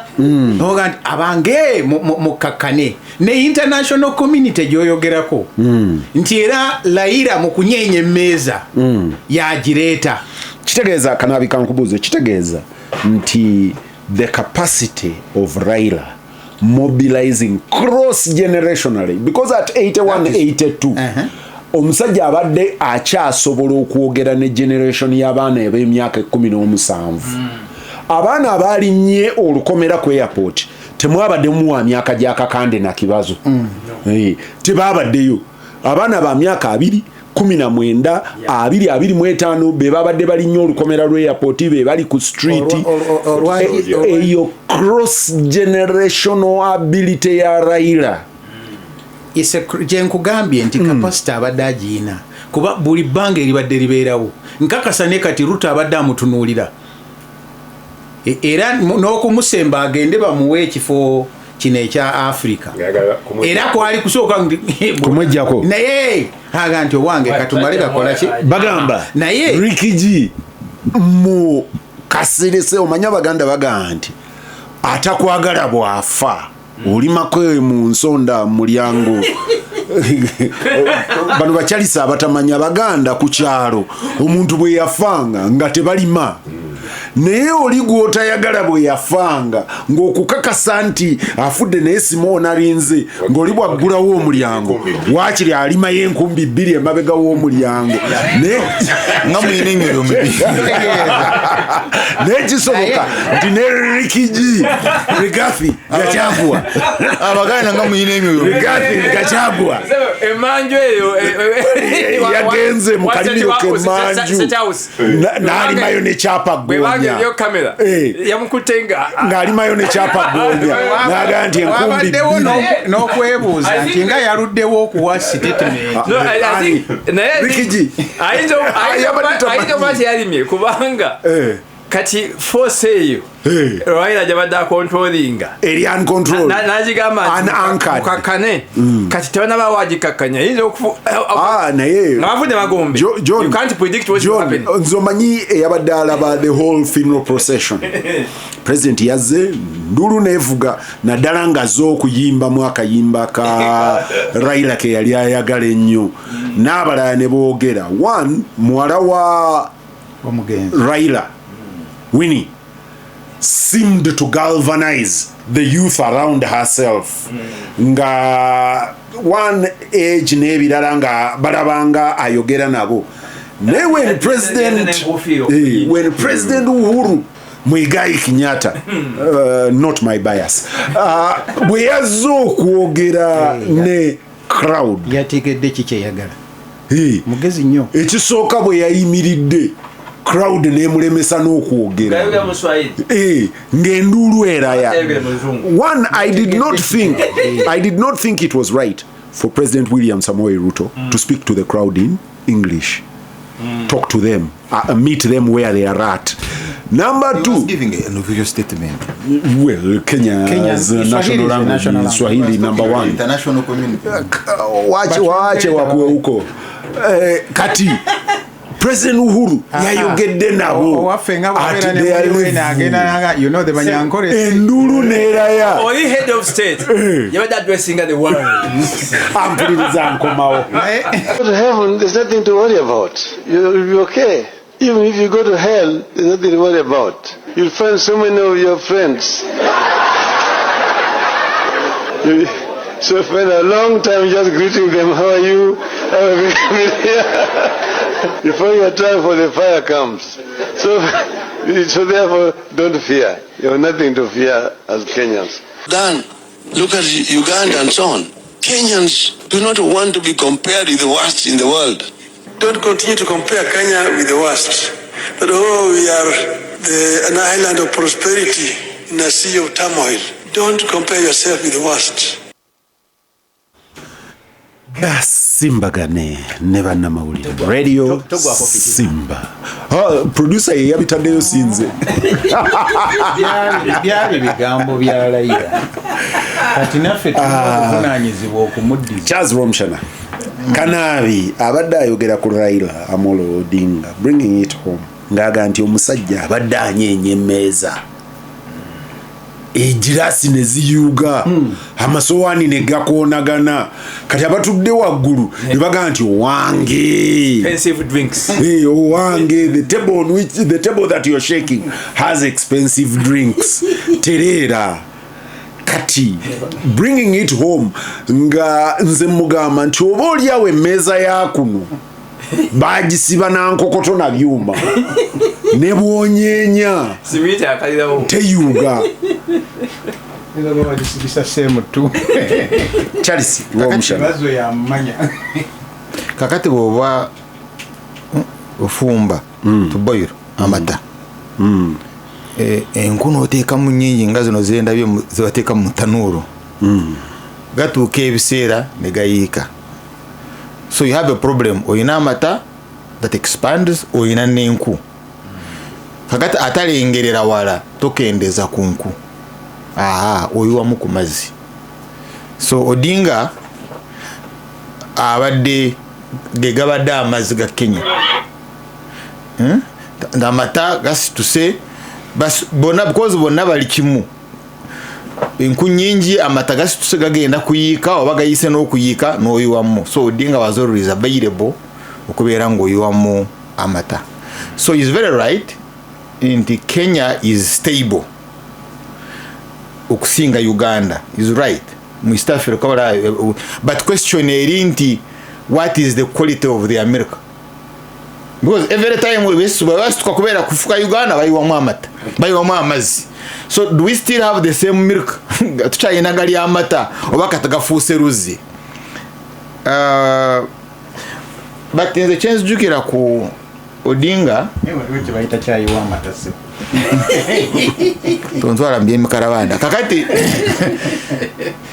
oga nti abange mukakkane ne international community gy'oyogerako nti era Raila mu kunyeenya emmeeza yagireeta kitegeeza Kanaabi kankubuuze kitegeeza nti the capacity of Raila mobilizing cross generationally because at 81-82 omusajja abadde akyasobola okwogera ne generation y'abaana ab'emyaka 17 abaana abalinnye olukomera ku airport temwabaddemu wa myaka gya Kakande na Kibazo tebabaddeyo abaana ba myaka 2 19 25 be babadde balinnyo olukomera lw'airport be bali ku street eyo cross generational ability ya Raila gyenkugambye nti kapasite abadde agiina kuba buli bbanga eribadde libeerawo nkakasa ne kati Ruto abadde amutunuulira era n'okumusemba agende bamuwe ekifo kino ekya Africa era kwali kusooka kumwejjako naye haga nti owange katumale gakola ki bagamba naye Rikiji mu kaserese omanya baganda bagamba nti atakwagala bwafa olimako mu nsonda mulyango bano bakyalisa abatamanya baganda ku kyalo omuntu bwe yafanga nga tebalima naye oli gw'otayagala bwe yafanga ng'okukakasa nti afudde naye Simona alinze ng'oli bwaggulawo omulyango waakiri alima y'enkumbi 2 emabega w'omulyango nga muyina engero naye kisoboka nti ne Rikiji Rigathi Gachagua abaganda nga muyina emyoyo Rigathi Gachagua emanju eyo yagenze mu kalimiro k'emanju n'alimayo n'ekyapa gonya kamera yamukutenga ng'alimayo n'ekyapa gonya n'agaa nti enkumbi n'okwebuuza nti nga yaluddewo okuwa statement Rikiji ayinza omasi yalimye kubanga kati force eyo Raila gyabadde akontrolinga eri uncontrolled n'agigamba nti kakane kati tebanaba wagikakkanya yinza naye ngabavudde magombe you can't predict what's happening. Nze omanyi eyabadde alaba the whole funeral procession president yazze ndulu nevuga naddala ngazze okuyimbamu akayimba ka Raila ke yali ayagala ennyo n'abalala ne boogera one muwala wa Raila Winnie seemed to galvanize the youth around herself nga one age n'ebirala nga balabanga ayogera nabo naye when president Uhuru Muigai Kenyatta not my bias bwe yazze okwogera ne crowd yategedde kikyeyagala mugezi nnyo ekisooka bwe yayimiridde crowd nemulemesa n'okwogera ng'enduulu eraya one I did not think it was right for President William Samoei Ruto to speak to the crowd in English talk to them meet them where they are at. Number 2, giving an official statement. Well, Kenya's national language, Swahili number 1. International community. Wache wakuwe huko. Kati President Uhuru yayogedde nabo endulu neraya only head of state you're addressing the world. Ampuliriza nkomawo. Go to heaven, there's nothing to worry about. You'll be okay. Even if you go to hell, there's nothing to worry about. You'll find so many of your friends. So spend a long time just greeting them. How are you? Before your time for the fire comes. So therefore, don't fear. You have nothing to fear as Kenyans. Dan, look at Uganda and so on. Kenyans do not want to be compared with the worst in the world. Don't continue to compare Kenya with the worst. That, we are an island of prosperity in a sea of turmoil. Don't compare yourself with the worst. Gasimbagane never namawulire radio Simba producer ye yabitaddeyo sinze byali bigambo bya Raila kati naffe tunaanyizibwa okumuddiza Charles Romshana Kanaabi abadde ayogera ku Raila Amolo Odinga bringing it home ngaga nti omusajja abadde anyeenya emmeeza ejirasi neziyuga amasowaani negakoonagana kati abatudde waggulu ne bagaa nti owange Expensive drinks. owange the table that you're shaking has expensive drinks tereera kati bringing it home nga nze mugamba nti oba oliawo emmeeza yakuno bagisiba nankokoto na byuma ne bwonyeenya Simiti akalirawo teyuga bisasemu tu Charles Rwomushana Kibazo yamanya kakati bwoba ofumba to boil amata enku noteekamu nyingi nga zino zendabye zibateeka mu tanuuru gatuuka ebiseera ne gayiika. So you have a problem. Oyina amata that expands, oyina n'enku. Kakati atalengerera wala tokendeza ku nku. Oyiwamu ku mazzi. So Odinga abadde gegabadde amazzi ga Kenya. Amata gasituse bonna because bonna bali kimu. Enku nyingi amata gasituse gagenda kuyiika oba gayise n'okuyiika n'oyiwamu. So Odinga was always available okubeera ng'oyiwamu amata. So he's very right nti Kenya is stable okusinga Uganda. He's right. Mu East Africa, but question eri nti what is the quality of the America? Because every time we kubeera kufuka Uganda bayiwamu amata, bayiwamu amazzi. So do we still have the same milk? Tuchayina gali amata oba katagafuuse luzzi. But in the chance jukira ku Odinga wewe baita chai wa amata se tontwala mbye mikarabanda kakati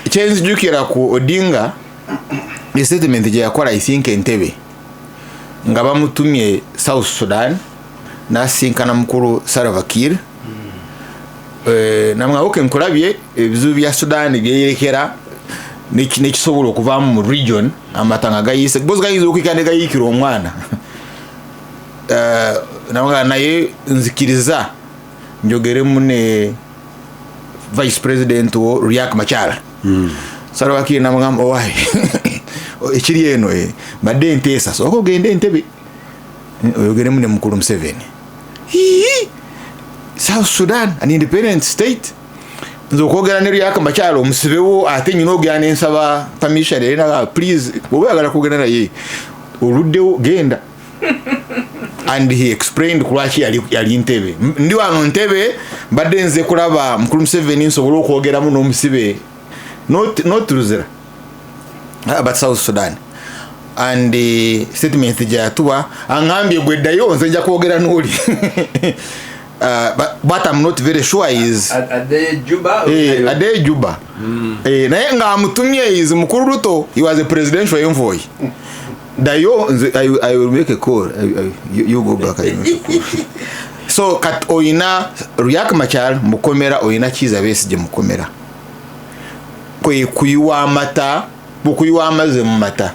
chance jukira ku Odinga the statement je yakola I think Entebbe nga bamutumye South Sudan nasinkana mukuru Siraje namwe oke nkulabye ebizu bya Sudan byeyerekera nekisobola okuvaamu mu region amatanga gayise bozi gayize okikande gayikira omwana namwe naye nzikiriza njogeremu ne Vice President wo Riek Machar Siraje namugamba owai ekiri eno badde ntesa so okugenda Entebbe oyogeremu ne mukuru Museveni South Sudan, an independent state. Nzokogera ne Riek Machar omusibewo ate nyina ogenda nsaba permission era please obagala kugenda naye oluddewo genda. And he explained kulaki yali Entebbe. Ndi wano Entebbe badde nze kulaba mukuru Museveni nsobola okwogeramu n'omusibe not Ruzera but South Sudan. And the statement jatuwa angambye gweddayo nze nja kwogera n'oli. But what I'm not very sure is Ade Juba. Ade Juba. Naye nga amutumye is mukuru Ruto, he was a presidential envoy. Dayo I will make a call. You go back. So kat oyina Riek Machar mukomera oyina Kiza Besigye mukomera. Kwe kuyiwa amata, bukuyiwa amaze mu mata.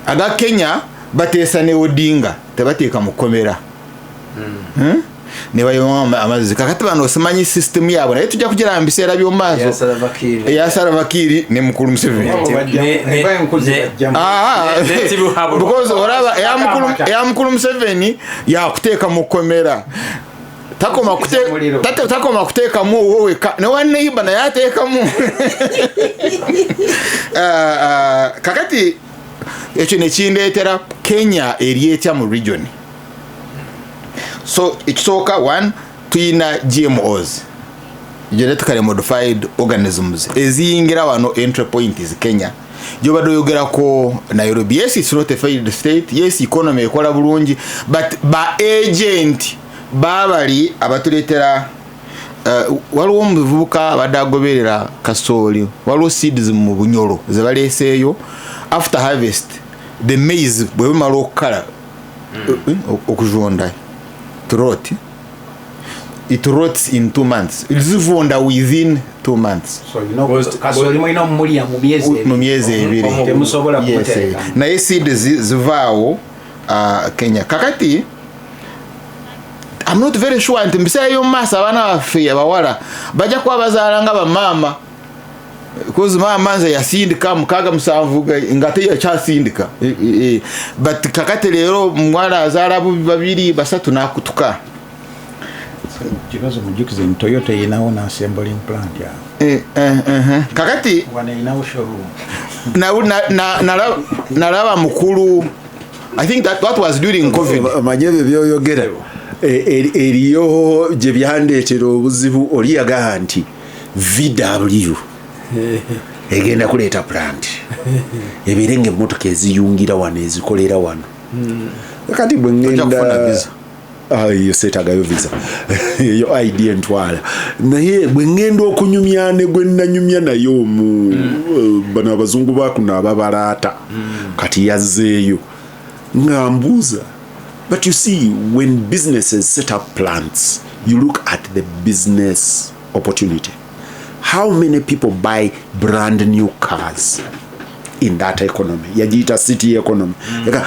Aga Kenya batesa ne Odinga tebateeka mukomera. Ne bayiwamu amazzi kakati bano simanyi system yabo naye tujja kugira mbiseera by'omaaso ya Siraje ne mukuru Museveni because oraba ya mukuru Museveni ya kuteeka mukomera takoma kuteeka mu wowe ne wanne iba na yateeka mu kakati ekyo ne kindeetera Kenya erietya mu region. So ekisooka one tuyina GMOs, genetically modified organisms eziyingira wano entry point is Kenya jobadde oyogerako Nairobi. Yes, it's not a failed state, yes economy ekola bulungi, but ba agent babali abatuletera waliwo omuvubuka abadde agoberera kasooli, waliwo seeds mu bunyolo ze baleeseeyo after harvest the maize bwe bumala okukala okujonda it rots in 2 months. It's within 2 months. So you know kasoli moina mulia mu miezi ebiri temusobola kutereka na seed zivaawo Kenya kakati. I'm not very sure nti mbisa yo masa abana baffe abawala bajja kwa bazaala nga bamama because mama nze yasindika mukaga musanvu ngate ya kyasindika but kakati leero mwala azaala babiri basatu nakutuka. Kibazo mujukize Toyota inawo na assembling plant ya kakati wana inawo showroom nalaba mukulu. I think that was during COVID. Manyebe byoyogera eriyo gye byandeetera obuzibu oli yagaha nti VW egenda kuleeta plant ebeere ng'emmotoka eziyungira wano ezikolera wano kati bwe ngenda yo seetagayo visa eyo idea entwala naye bwe ngenda okunyumya ne gwe nanyumya naye omu bano abazungu bakuno ababalaata kati yazzeeyo nga mbuuza. But you see, when businesses set up plants, you look at the business opportunity. How many people buy brand new cars in that economy? Yajita city economy.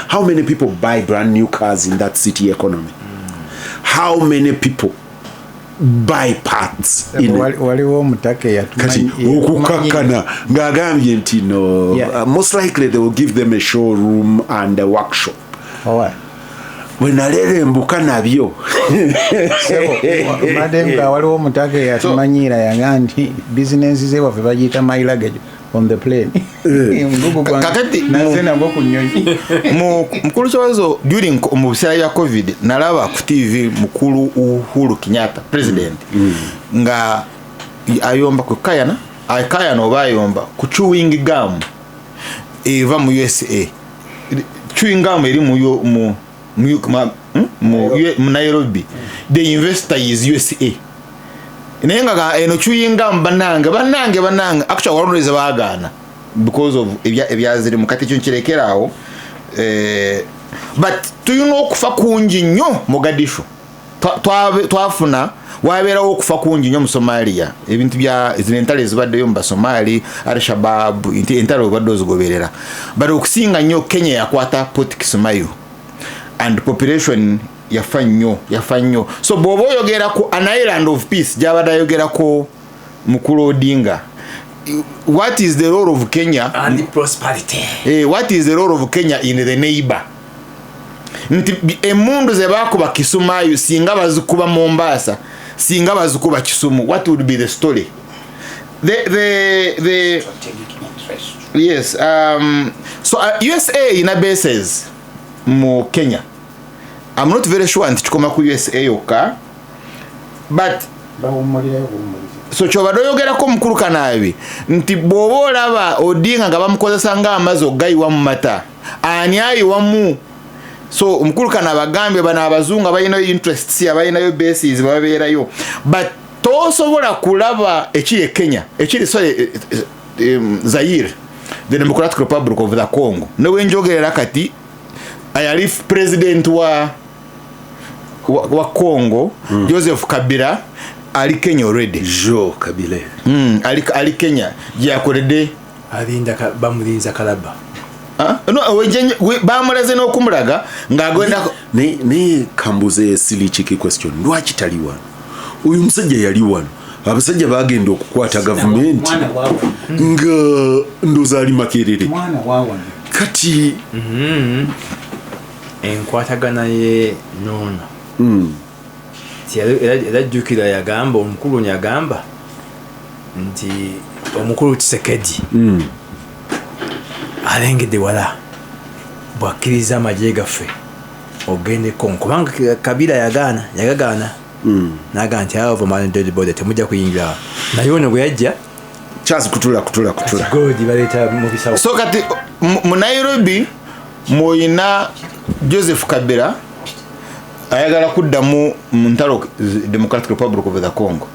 How many people buy brand new cars in that city economy? How many people buy parts in waliwo omutake kati okukakana ng'agambye nti no most likely they will give them a showroom and a workshop. Bwe nalerembuka nabyo madde nga waliwo omutake yatumanyiira yanga nti bizinensi ze waffe bagiyita my luggage on the plane kakati naze nagwo ku nnyonyi mukulu Kibazo during mu biseera bya covid nalaba ku TV mukulu Uhuru Kenyatta president nga ayomba ku kayana oba ayomba ku chewing gum eva mu USA. Chewing gum eri mu Nairobi. The investor is USA. Nenga eno chewing gum banange actually waloneza bagana because of ebyaziri mukati cyo nkirekerawo but tuyina okufa kungi nnyo Mogadishu twafuna wabeerawo okufa kungi nnyo mu Somalia ebintu bya entalo ezibaddeyo mu Basomali Al-Shabaab entalo obadde ozigoberera but okusinga nnyo Kenya yakwata Port Kisumayo and population yafa nnyo so bw'oba oyogera ku an island of peace gyabadde ayogerako mukulu Odinga. What is the role of Kenya and the prosperity? What is the role of Kenya in the neighbor? Nti emundu ze bakuba Kisumayo singa bazikuba Mombasa singa bazikuba Kisumu, what would be the story? The yes so USA ina bases mu Kenya. I'm not very sure nti tukoma ku USA yokka but so chobado yogerako mukulu Kanaabi nti bwoba olaba Odinga nga bamukozesa nga amazi ogayiwa mu mata ani ayiwamu. So omukulu Kanaabi agambye bana abazungu abalinayo interests abalinayo bases babeerayo but tosobola kulaba ekiri Kenya ekiri Zaire, the Democratic Republic of the Congo. Newe njogerera kati ayalif president wa Congo Joseph Kabila ali Kenya already. Jo Kabila ali Kenya yakoledde alinda bamulinza kalaba no wenje bamulaze n'okumulaga ng'agenda ne kambuze silly cheeky question lwaki tali wano uyu musajja yali wano abasajja bagenda okukwata government nga ndoza ali Makerere mwana wawa kati enkwatagana ye nono era jjukira yagamba omukulu nyagamba nti omukulu Kisekedi alengedde wala bwakkiriza amagye gaffe ogende Kongo kubanga Kabila yagagaana naga nti avo managed body temujja kuyingira naye ono bwe yajja Charles kutula godi baleta mu bisawo. So kati mu Nairobi moyina Joseph Kabila ayagala kuddamu mu ntalo Democratic Republic of the Congo.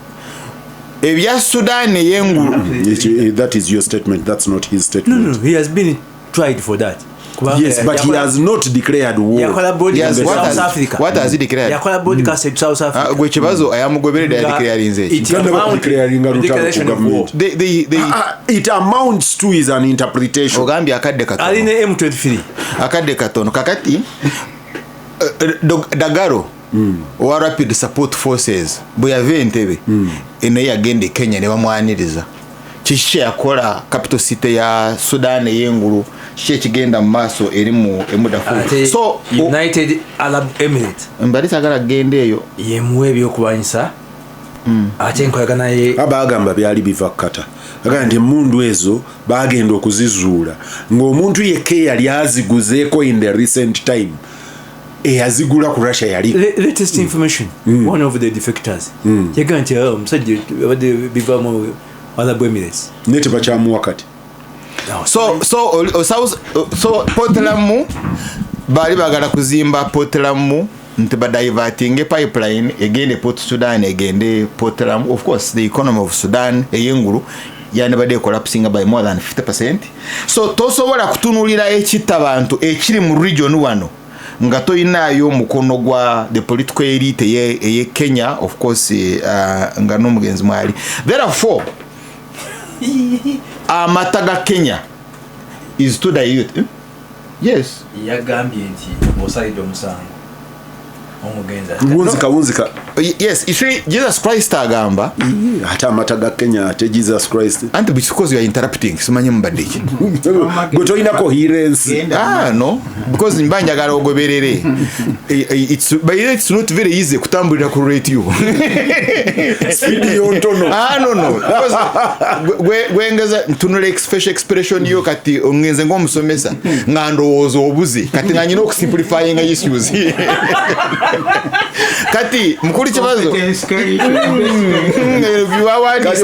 Ebya Sudan yengulu. That is your statement, that's not his statement. No, he has been tried for that. Yes, but he has not declared war. Yes, South Africa. What has he declared? Yakola broadcast in South Africa. Gwe Kibazo ayamugoberera declaring nze. It amounts to is an interpretation. Ogambye akadde katono. Ali ne M23. Akadde katono kakati Dagaro wa Rapid Support Forces bwe yave Entebbe ene yagende Kenya ne bamwaniriza. Kishe yakola capital city ya Sudan yengulu kishe kigenda mu maaso eri mu emudafu. So United Arab Emirates mbali sagala gende eyo yemuwe byokubanyisa ate enkolagana ye abagamba byali biva kata agamba nti emundu ezo bagenda okuzizuula ng'omuntu yekka yali aziguzeeko in the recent time eyazigula ku Russia yali latest information one of the defectors yagamba nti omusajja abadde biva mu Arab Emirates nete bakyamuwa kati so Portlamu bali bagala kuzimba Portlamu nti badiverting pipeline egende Port Sudan egende Portlamu. Of course the economy of Sudan eyengulu yani bade collapsing by more than 50%. So tosobola kutunulira ekita bantu ekiri mu region wano nga toyinayo mukono gwa the political elite ye Kenya, of course nga n'omugenzi mwali. Therefore amataga Kenya is to the youth. Yes, yagambye nti osalidde omusango wunzika yes, you see Jesus Christ agamba ate amataga Kenya ate Jesus Christ and because you are interrupting simanye mbadde gotoina coherence. No, because mbanjagala ogoberere it's not very easy kutambulira ku radio speed yontono. No because gwengeza tunule special expression yo kati ongenze ng'omusomesa ngandowooza obuze kati nganyina okusimplifyinga issues kati mukuli Kibazo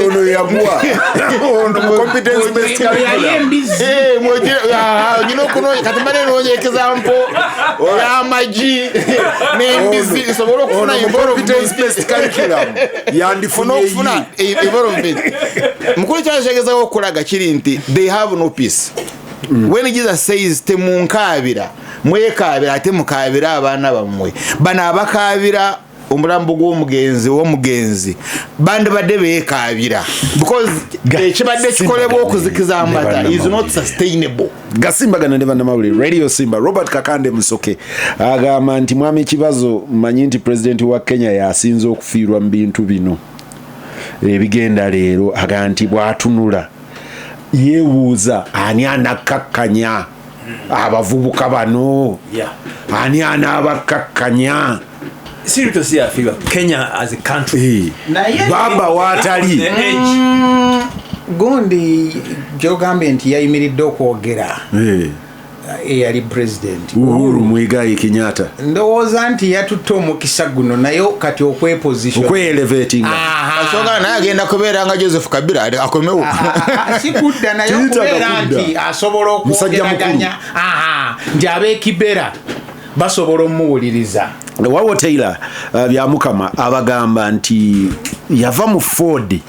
ono yagwa competence based curriculum ngino kuno kati mane nonye example ya maji nembizi sobolo kufuna competence based curriculum yandifuna environment mukuli cyashegeza okulaga kiri nti they have no peace. When Jesus says temunkabira mwekabira ate mukabira abana bamwe bana abakabira omulambo gw'omugenzi bandi badde beekabira because ekibadde kikolebwa okuzikiza amata is not sustainable. Gasimbagana ne bannamawulire Radio Simba Robert Kakande Musoke agamba nti mwami Kibazo mmanyi nti president wa Kenya yasinze okufiirwa mu bintu bino ebigenda leero agamba nti bwatunula yeewuuza ani anakkakkanya abavubuka bano ani anaabakkakkanya Seriously see afiba Kenya as a country baba watali gundi gyogambye nti yayimiridde okwogera eyali president Uhuru Muigai Kenyatta ndowooza nti yatutte omukisa guno naye kati okweposition okwe-elevating asoka naye agenda kubeera nga Joseph Kabila akomewo sikudda naye okubeera nti asobola okwogeraganya nti ab'ekibera basobola omuwuliriza. Wawo Taylor byamukama abagamba nti yava mu Ford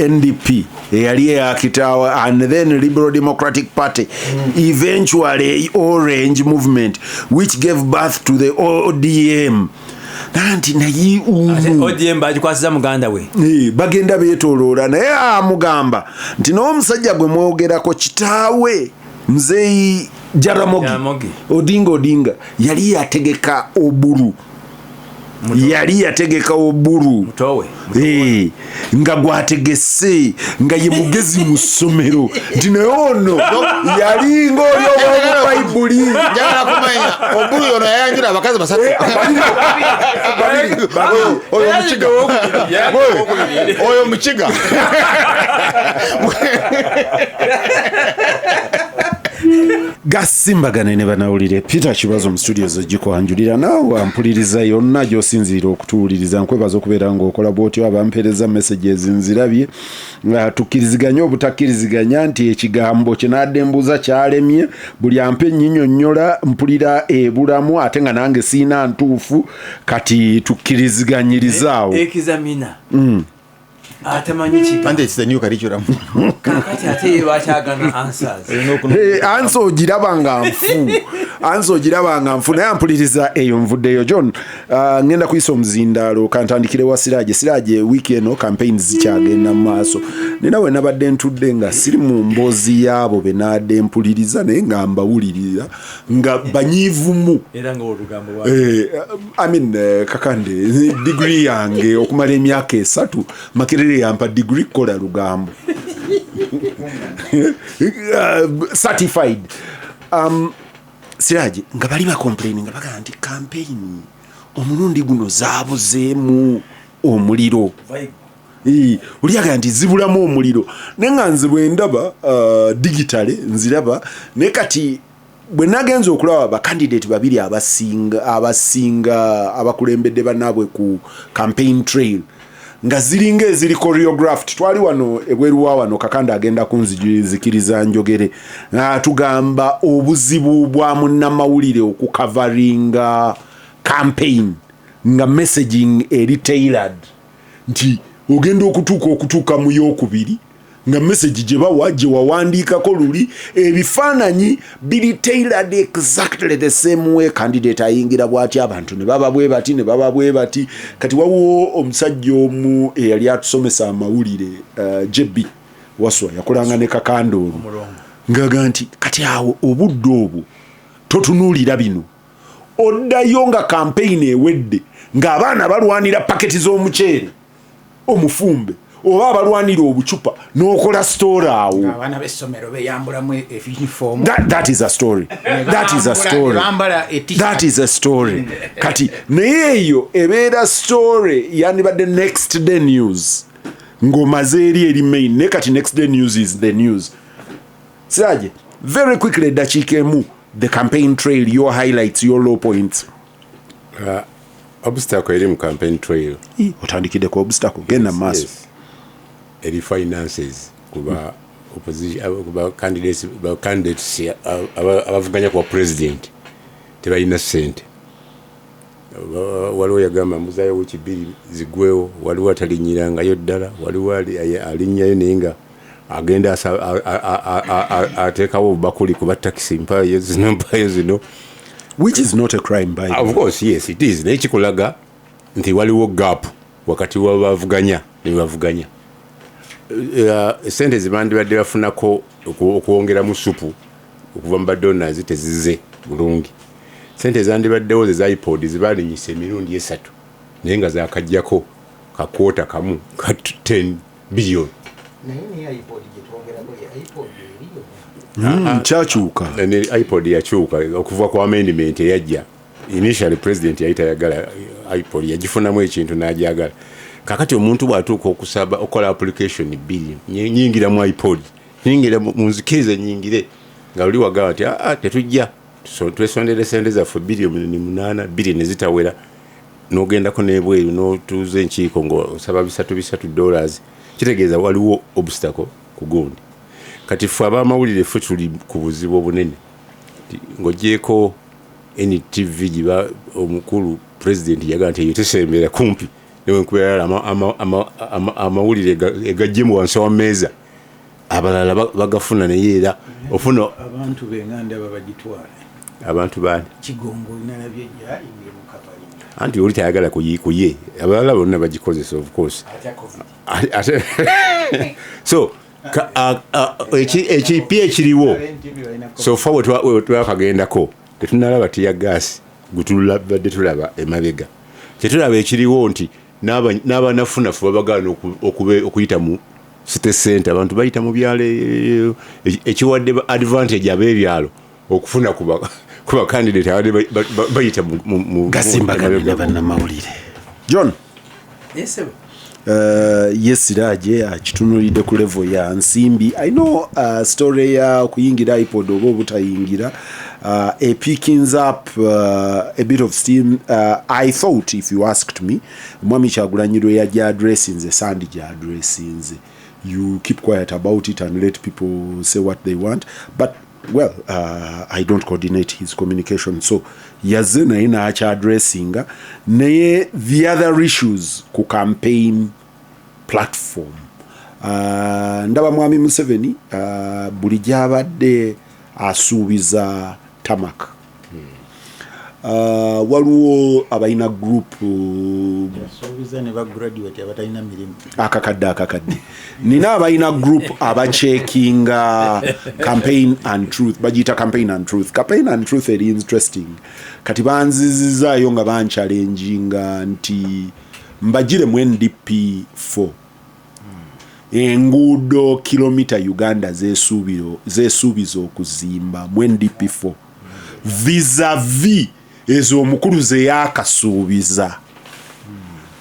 NDP yali yakitawa and then Liberal Democratic Party eventually Orange Movement which gave birth to the ODM. Nanti nayi ODM bajikwasiza muganda we bagenda beetoloola naye amugamba nti n'omusajja gwe mwogerako kitaawe Mzee Jaramogi Odinga yali yategeka oburu mutowe nga gwategese nga ye mugezi mu ssomero nti naye ono yali ng'oli obwa Bayibuli njagala kumanya obulu yono yayanjula abakazi basatu oyo mukiga Gasimbagane ne banawulire Peter Kibazo mu studios gikwanjulira naawe ampuliriza yonna gy'osinziira okutuwuliriza nkwebaza okubeera ng'okola bw'otyo abampeereza messages nzirabye tukkiriziganya obutakkiriziganya nti ekigambo kye nadde mbuuza kyalemye buli ampe nnyinnyonnyola mpulira ebulamu ate nga nange siina ntuufu kati tukkiriziganyiriza awo ekizamina atamanyi and it's the new curriculum kakati ate bakyagana answers answer ogirabanga nfu naye ampuliriza eyo nvuddeyo John ngenda kuyisa omuzindaalo kantandikire wa Siraje wiiki eno campaigns zikyagenda mu maaso ninawe nabadde ntudde nga siri mu mboozi yaabo be nadde mpuliriza naye nga mbawulirira nga banyiivumu era ng'olugambo Kakande degree yange okumala emyaka 3 Makerere yampa degree kola lugambo certified Siraje nga bali ba complaining nga baga nti campaign omulundi guno zaabuzeemu omuliro uliaga nti zibulamu omuliro nenga nze bwendaba digitale nziraba ne kati bwe nagenza okulaba ba candidate babiri abasinga abakulembedde banaabwe ku campaign trail nga ziringa eziri choreographed. Twali wano ebweru wa wano Kakande agenda kunzikiriza njogere tugamba obuzibu bwa munnamawulire okukavaringa campaign nga messaging eri tailored nti ogenda okutuuka mu yokubiri nga message gye bawa gye wawandiikako luli ebifaananyi biri tailored exactly the same way candidate ayingira bw'ati abantu ne baba bwe bati kati wawo omusajja omu eyali atusomesa amawulire JB Waswa yakolanga ne Kakande olwo ngaga nti kati awo obudde obwo totunuulira bino oddayo nga campaign ewedde ng'abaana balwanira paketi z'omuceere omufumbe oba abalwanira obucupa n'okola store awo abaana b'essomero beyambulamu uniform. That is a story. That is a story. Kati naye eyo ebeera story yandibadde next day news ng'omaze eri main ne kati next day news is the news. Siraje, very quickly dakiika emu the campaign trail, your highlights, your low points. Obstacle eri mu campaign trail otandikidde ku obstacle genda maaso eri finances kuba opposition kuba candidates abavuganya kwa president tebalina ssente. Waliwo yagamba muzayo w'ekibiri zigwewo, waliwo atalinyirangayo ddala, waliwo alinnyayo naye nga agenda ateekawo obubakuli kuba takisi mpayo zino which is not a crime by of course. Yes, it is. Naye kikulaga nti waliwo gap wakati wabavuganya ne bavuganya. Sente zibandibadde bafunako okuwongera mu supu okuva mu badonors tezize bulungi. Sente zandibaddewo za iPod zibalinyisa emirundi 3 naye nga zakajjako kakwota kamu ka 10 billion. kyakyuka iPod yakyuka okuva ku amendment eyajja. Initially president yayita yagala iPod yagifunamu ekintu n'ajagala. Kakati omuntu bw'atuuka okusaba okola application billion nyingira mu iPod nyingira munzikirize nyingire nga oli wagala ati tetujja twesondere sente zaffe $8 billion ezitawera n'ogendako n'ebweru n'otuuza enkiiko ng'osaba $3 kitegeeza waliwo obstacle ku gundi. Kati ffe ab'amawulire ffe tuli ku buzibu obunene ng'ogyeko NTV giba omukulu president yagala nti yetesembera kumpi newenkubeera amawulire egajjemu wansi wa mmeeza abalala bagafuna naye era ofuna abantu benganda babagitwale abantu bani kigongo nalabye inge mukapali anti oli tayagala kuye abalala bonna bagikozesa of course so ekipi ekiriwo so fa twakagendako tetunalaba tiya gaasi gutulabadde tulaba emabega tetulaba ekiriwo nti n'abanafunafu babagana okuyita mu city center abantu bayita mu byalo ekiwadde advantage ab'ebyalo okufuna kuba candidate abadde bayita mu gasimbagane bannamawulire. John yes Siraje akitunulidde ku level ya nsimbi. I know story ya kuyingira iPod oba obutayingira pickings up a bit of steam. I thought if you asked me mwami Kyagulanyi yajja addressinze sandi ja addressinze you keep quiet about it and let people say what they want, but well I don't coordinate his communication, so yazze naye naacha addressinga naye the other issues ku campaign platform. Ndaba mwami Museveni buli gyabadde asuubiza tamak waliwo abalina group asuubiza ne bagraduate abatalina mirimu akakadde nina abalina group abacheckinga campaign and truth bagiyita campaign and truth eri interesting kati banzizizaayo nga banchalenginga nti mbagire mu NDP 4 enguudo kilomita Uganda zesuubiza okuzimba mu NDP 4 vis-a-vis ezo omukulu ze yakasuubiza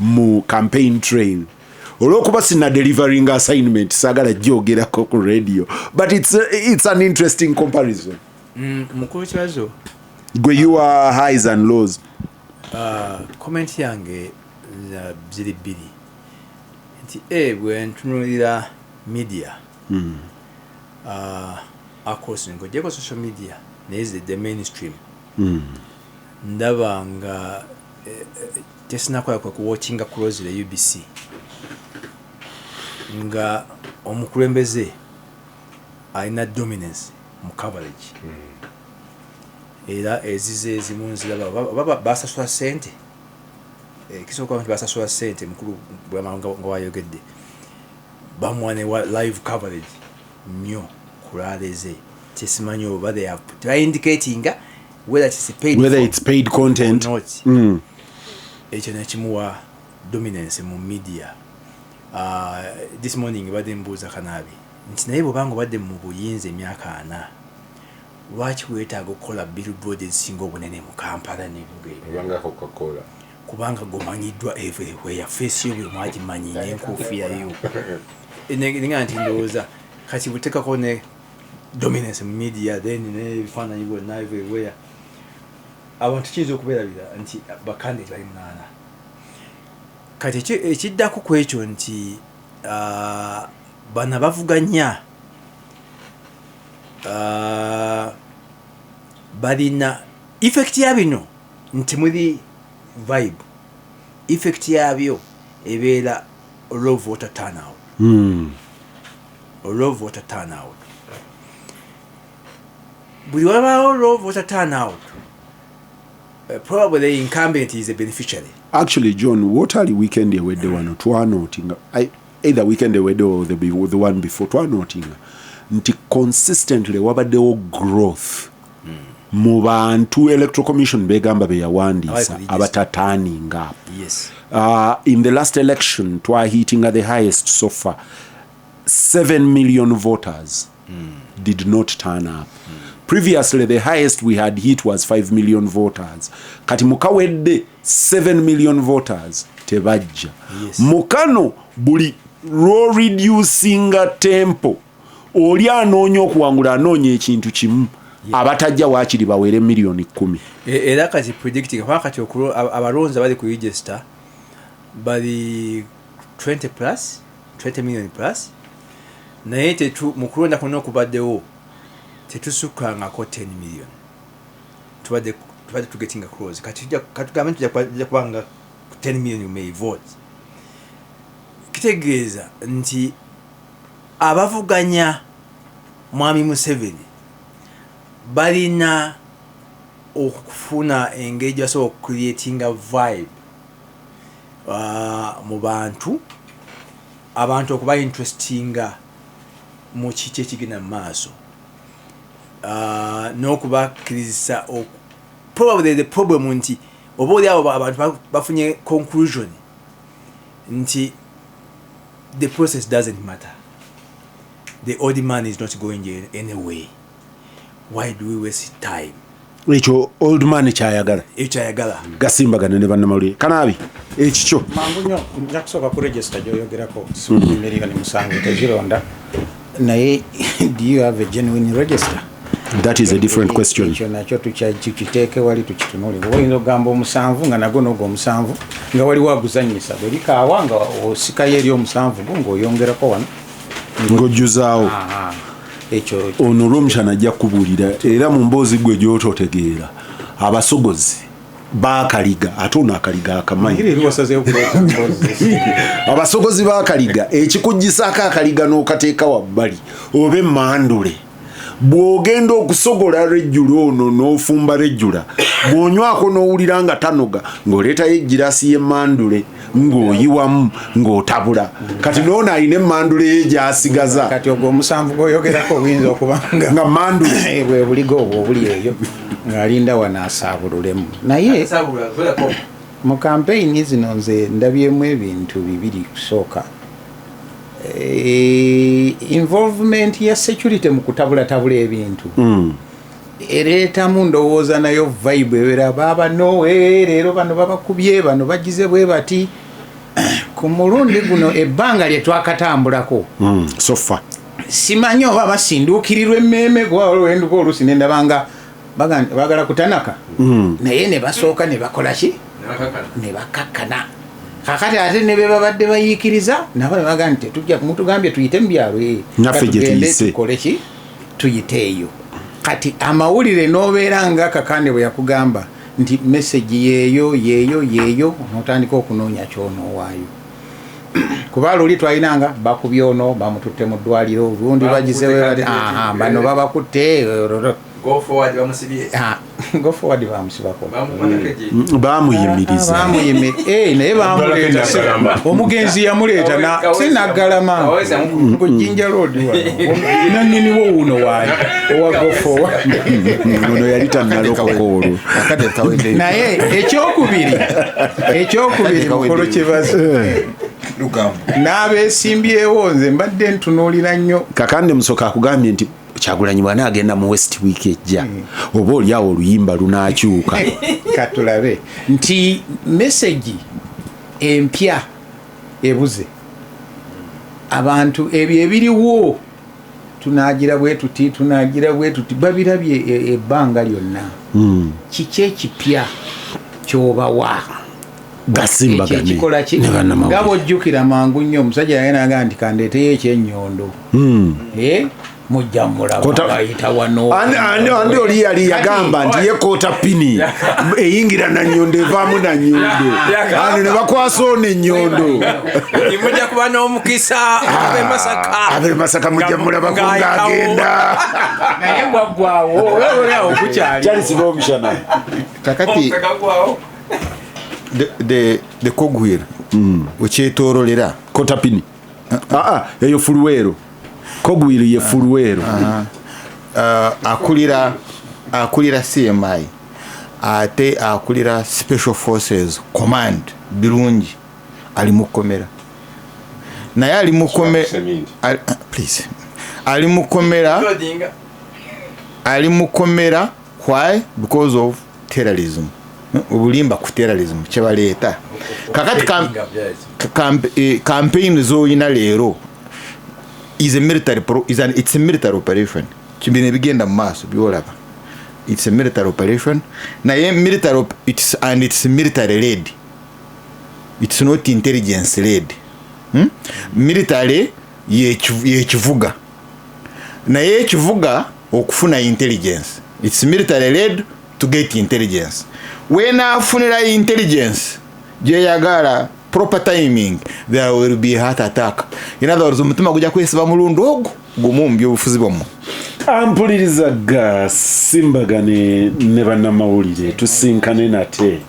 mu campaign trail. Olwokuba sina delivering assignment sagala gyogerako ku radio, but it's an interesting comparison. Mukulu Kibazo gwe you are highs and lows. Comment yange ziri bbiri. nti bwe ntunulira media across ng'ogyeko social media naye the mainstream ndaba nga tesinakola kwe kuwatchinga closely UBC nga omukulembeze alina dominance mu coverage era ezize ezimu nziraba basasula ssente kisooka nti basasula ssente mukulu nga wayogedde bamuwa ne live coverage nnyo kulaaleze tesimanyi oba they indicating whether it's paid content or not. Ekyo nekimuwa dominance mu media. This morning badde mbuuza Kanaabi nti naye bw'obanga obadde mu buyinza emyaka 4 lwaki weetaaga okukola billboard ezisinga obunene mu Kampala Coca-Cola kubanga gomanyiddwa everywhere face yo bwe mwagimanyi n'enkuufiira yo nga nti ndowooza kati butekako ne dominance mu media then n'ebifaananyi bwonna everywhere abantu kiyinza okubeerabira nti bakande bali 8 kati ekiddako ku ekyo nti bana bavuganya balina effect ya bino nti muli vibe effect yabyo ebeera low voter turnout buli wabaawo low voter turnout probably the incumbent is a beneficiary. Actually, John, what are the weekend ewedde wano twanotinga either weekend ewedde or the one before twanotinga nti consistently wabaddewo growth mu bantu electoral commission begamba beyawandiisa abatataninga. Yes. In the last election twahitinga the highest so far 7 million voters did not turn up. Previously, the highest we had hit was 5 million voters. Kati mukawedde 7 million voters tebajja. Yes. Mukano buli reducinga tempo. Oli anoonya okuwangula anoonya ekintu kimu. Abatajja waakiri bawere million 10. Era kati predicting kati abalonzi abali ku register bali 20 million plus. Naye mu kulonda kuno okubaddewo tetusukangako 10 million. Tubadde tugetinga close. Kati gavumenti tujja kubanga 10 million may vote. Kitegeeza nti abavuganya Mwami Museveni balina okufuna engage aso creating a vibe mu bantu okuba interestinga mu kiki ekigenda mu maaso. N'okubakkiriza probably the problem nti oba oli abo abantu bafunye conclusion nti the process doesn't matter, the old man is not going anyway, why do we waste time? Ekyo old man kyayagala gasimbagane ne bannamawulire Kanaabi ekikyo mangu nnyo nja kusooka ku register gyoyogerako Amerika ne musanvu tezironda naye do you have a genuine register? That is a different question. Ekyo nakyo tukiteeke wali tukitunulire. Oyinza okugamba omusanvu nga nagwo n'ogwo omusanvu nga waliwo aguzanyisa bwe likaawa nga osikayo eri omusanvu gwo ng'oyongerako wano ng'ojjuzaawo. Ekyo ono Rwomushana ajja kubuulira era mu mboozi gwe gy'otootegeera abasogozi baakaliga ate ono akaliga akamanyi abasogozi baakaliga ekikuggisaako akaliga n'okateeka wabbali oba emmandule bw'ogenda okusogola rejjula ono n'ofumba rejjula bw'onywako n'owulira nga tanoga ng'oleetayo egirasi y'emmandule ng'oyiwamu ng'otabula kati n'ono alina emmandule ye gy'asigaza kati ogwo omusanvu gw'oyogerako oyinza okubanga nga mandule bwe buligo obwo obuli eyo ng'alinda wanaasabululemu naye mu kampeyini zino nze ndabyemu ebintu bibiri kusooka involvement ya security mu kutabulatabula ebintu ereetamu ndowooza nayo vibe ebeera baba nowe leero bano babakubye bano bagize bwe bati ku mulundi guno ebbanga lye twakatambulako sofa simanyi oba basinduukirirwa emmeeme gwalwenduka oluusi nendabanga bagala kutanaka naye ne basooka ne bakola ki ne bakakkana kakati ate ne be babadde bayiikiriza nabo ne bagamba nti tujja mutugambye tuyite mu byalo naffe gye tuyise tukole ki tuyite eyo kati amawulire n'obeera nga Kakande bwe yakugamba nti message yeeyo notandika okunoonya kyonoowaayo kuba luli twalinanga bakubyono bamututte mu ddwaliro olundi bagisewe bano babakutte go forward bamusibye go forward bamusibako bamuyimiriza naye bamuleeta omugenzi yamuleeta sinagalama kujinja road nanyiniwo wuno waani owa go forward ono yali tannalokoko olwo naye ekyokubiri mukolo Kibazo n'abeesimbyewo nze mbadde ntunuulira nnyo Kakande Musoka akugambye nti Kyagulanyi bwana agenda mu West Week ejja oba oliawo oluyimba lunaakyuka katulabe nti message empya ebuze abantu ebyo ebiriwo tunagira bwe tuti babirabye ebbanga lyonna kiki ekipya kyobawa gasimbagane nga bw'ojjukira mangu nnyo omusajja yagenaga nti kandeeteyo ekyenyondo mujja mulaba bayita wano andi oli yali yagamba nti ye koota pini eyingira na nnyondo evaamu na nnyondo andi ne bakwasa ono ennyondo mujja kuba n'omukisa ab'e Masaka mujja mulabako ng'agenda naye gwaggwawo olawo kukyali kyalisiba omushana kakati the cogwheel wekyetoololera koota pini eyo fulwero kogwiri ye fulwero akulira CMI ate akulira Special Forces Command birungi ali mukomera naye ali mukomera why because of terrorism obulimba ku terrorism kyebaleeta kakati campaign zoyina leero is a military it's a military operation kibine bigenda mu maaso byolaba it's a military operation naye military it's military led, it's not intelligence led. Military yekivuga naye ekivuga okufuna intelligence, it's military led to get intelligence. When afunira intelligence gyeyagala proper timing, there will be a heart attack. In other words, omutima gujja kwesiba mulundu ogwo gumu mu byobufuzi bwomu. Ampuliriza GASIMBAGANE ne bannamawulire tusinkane nate.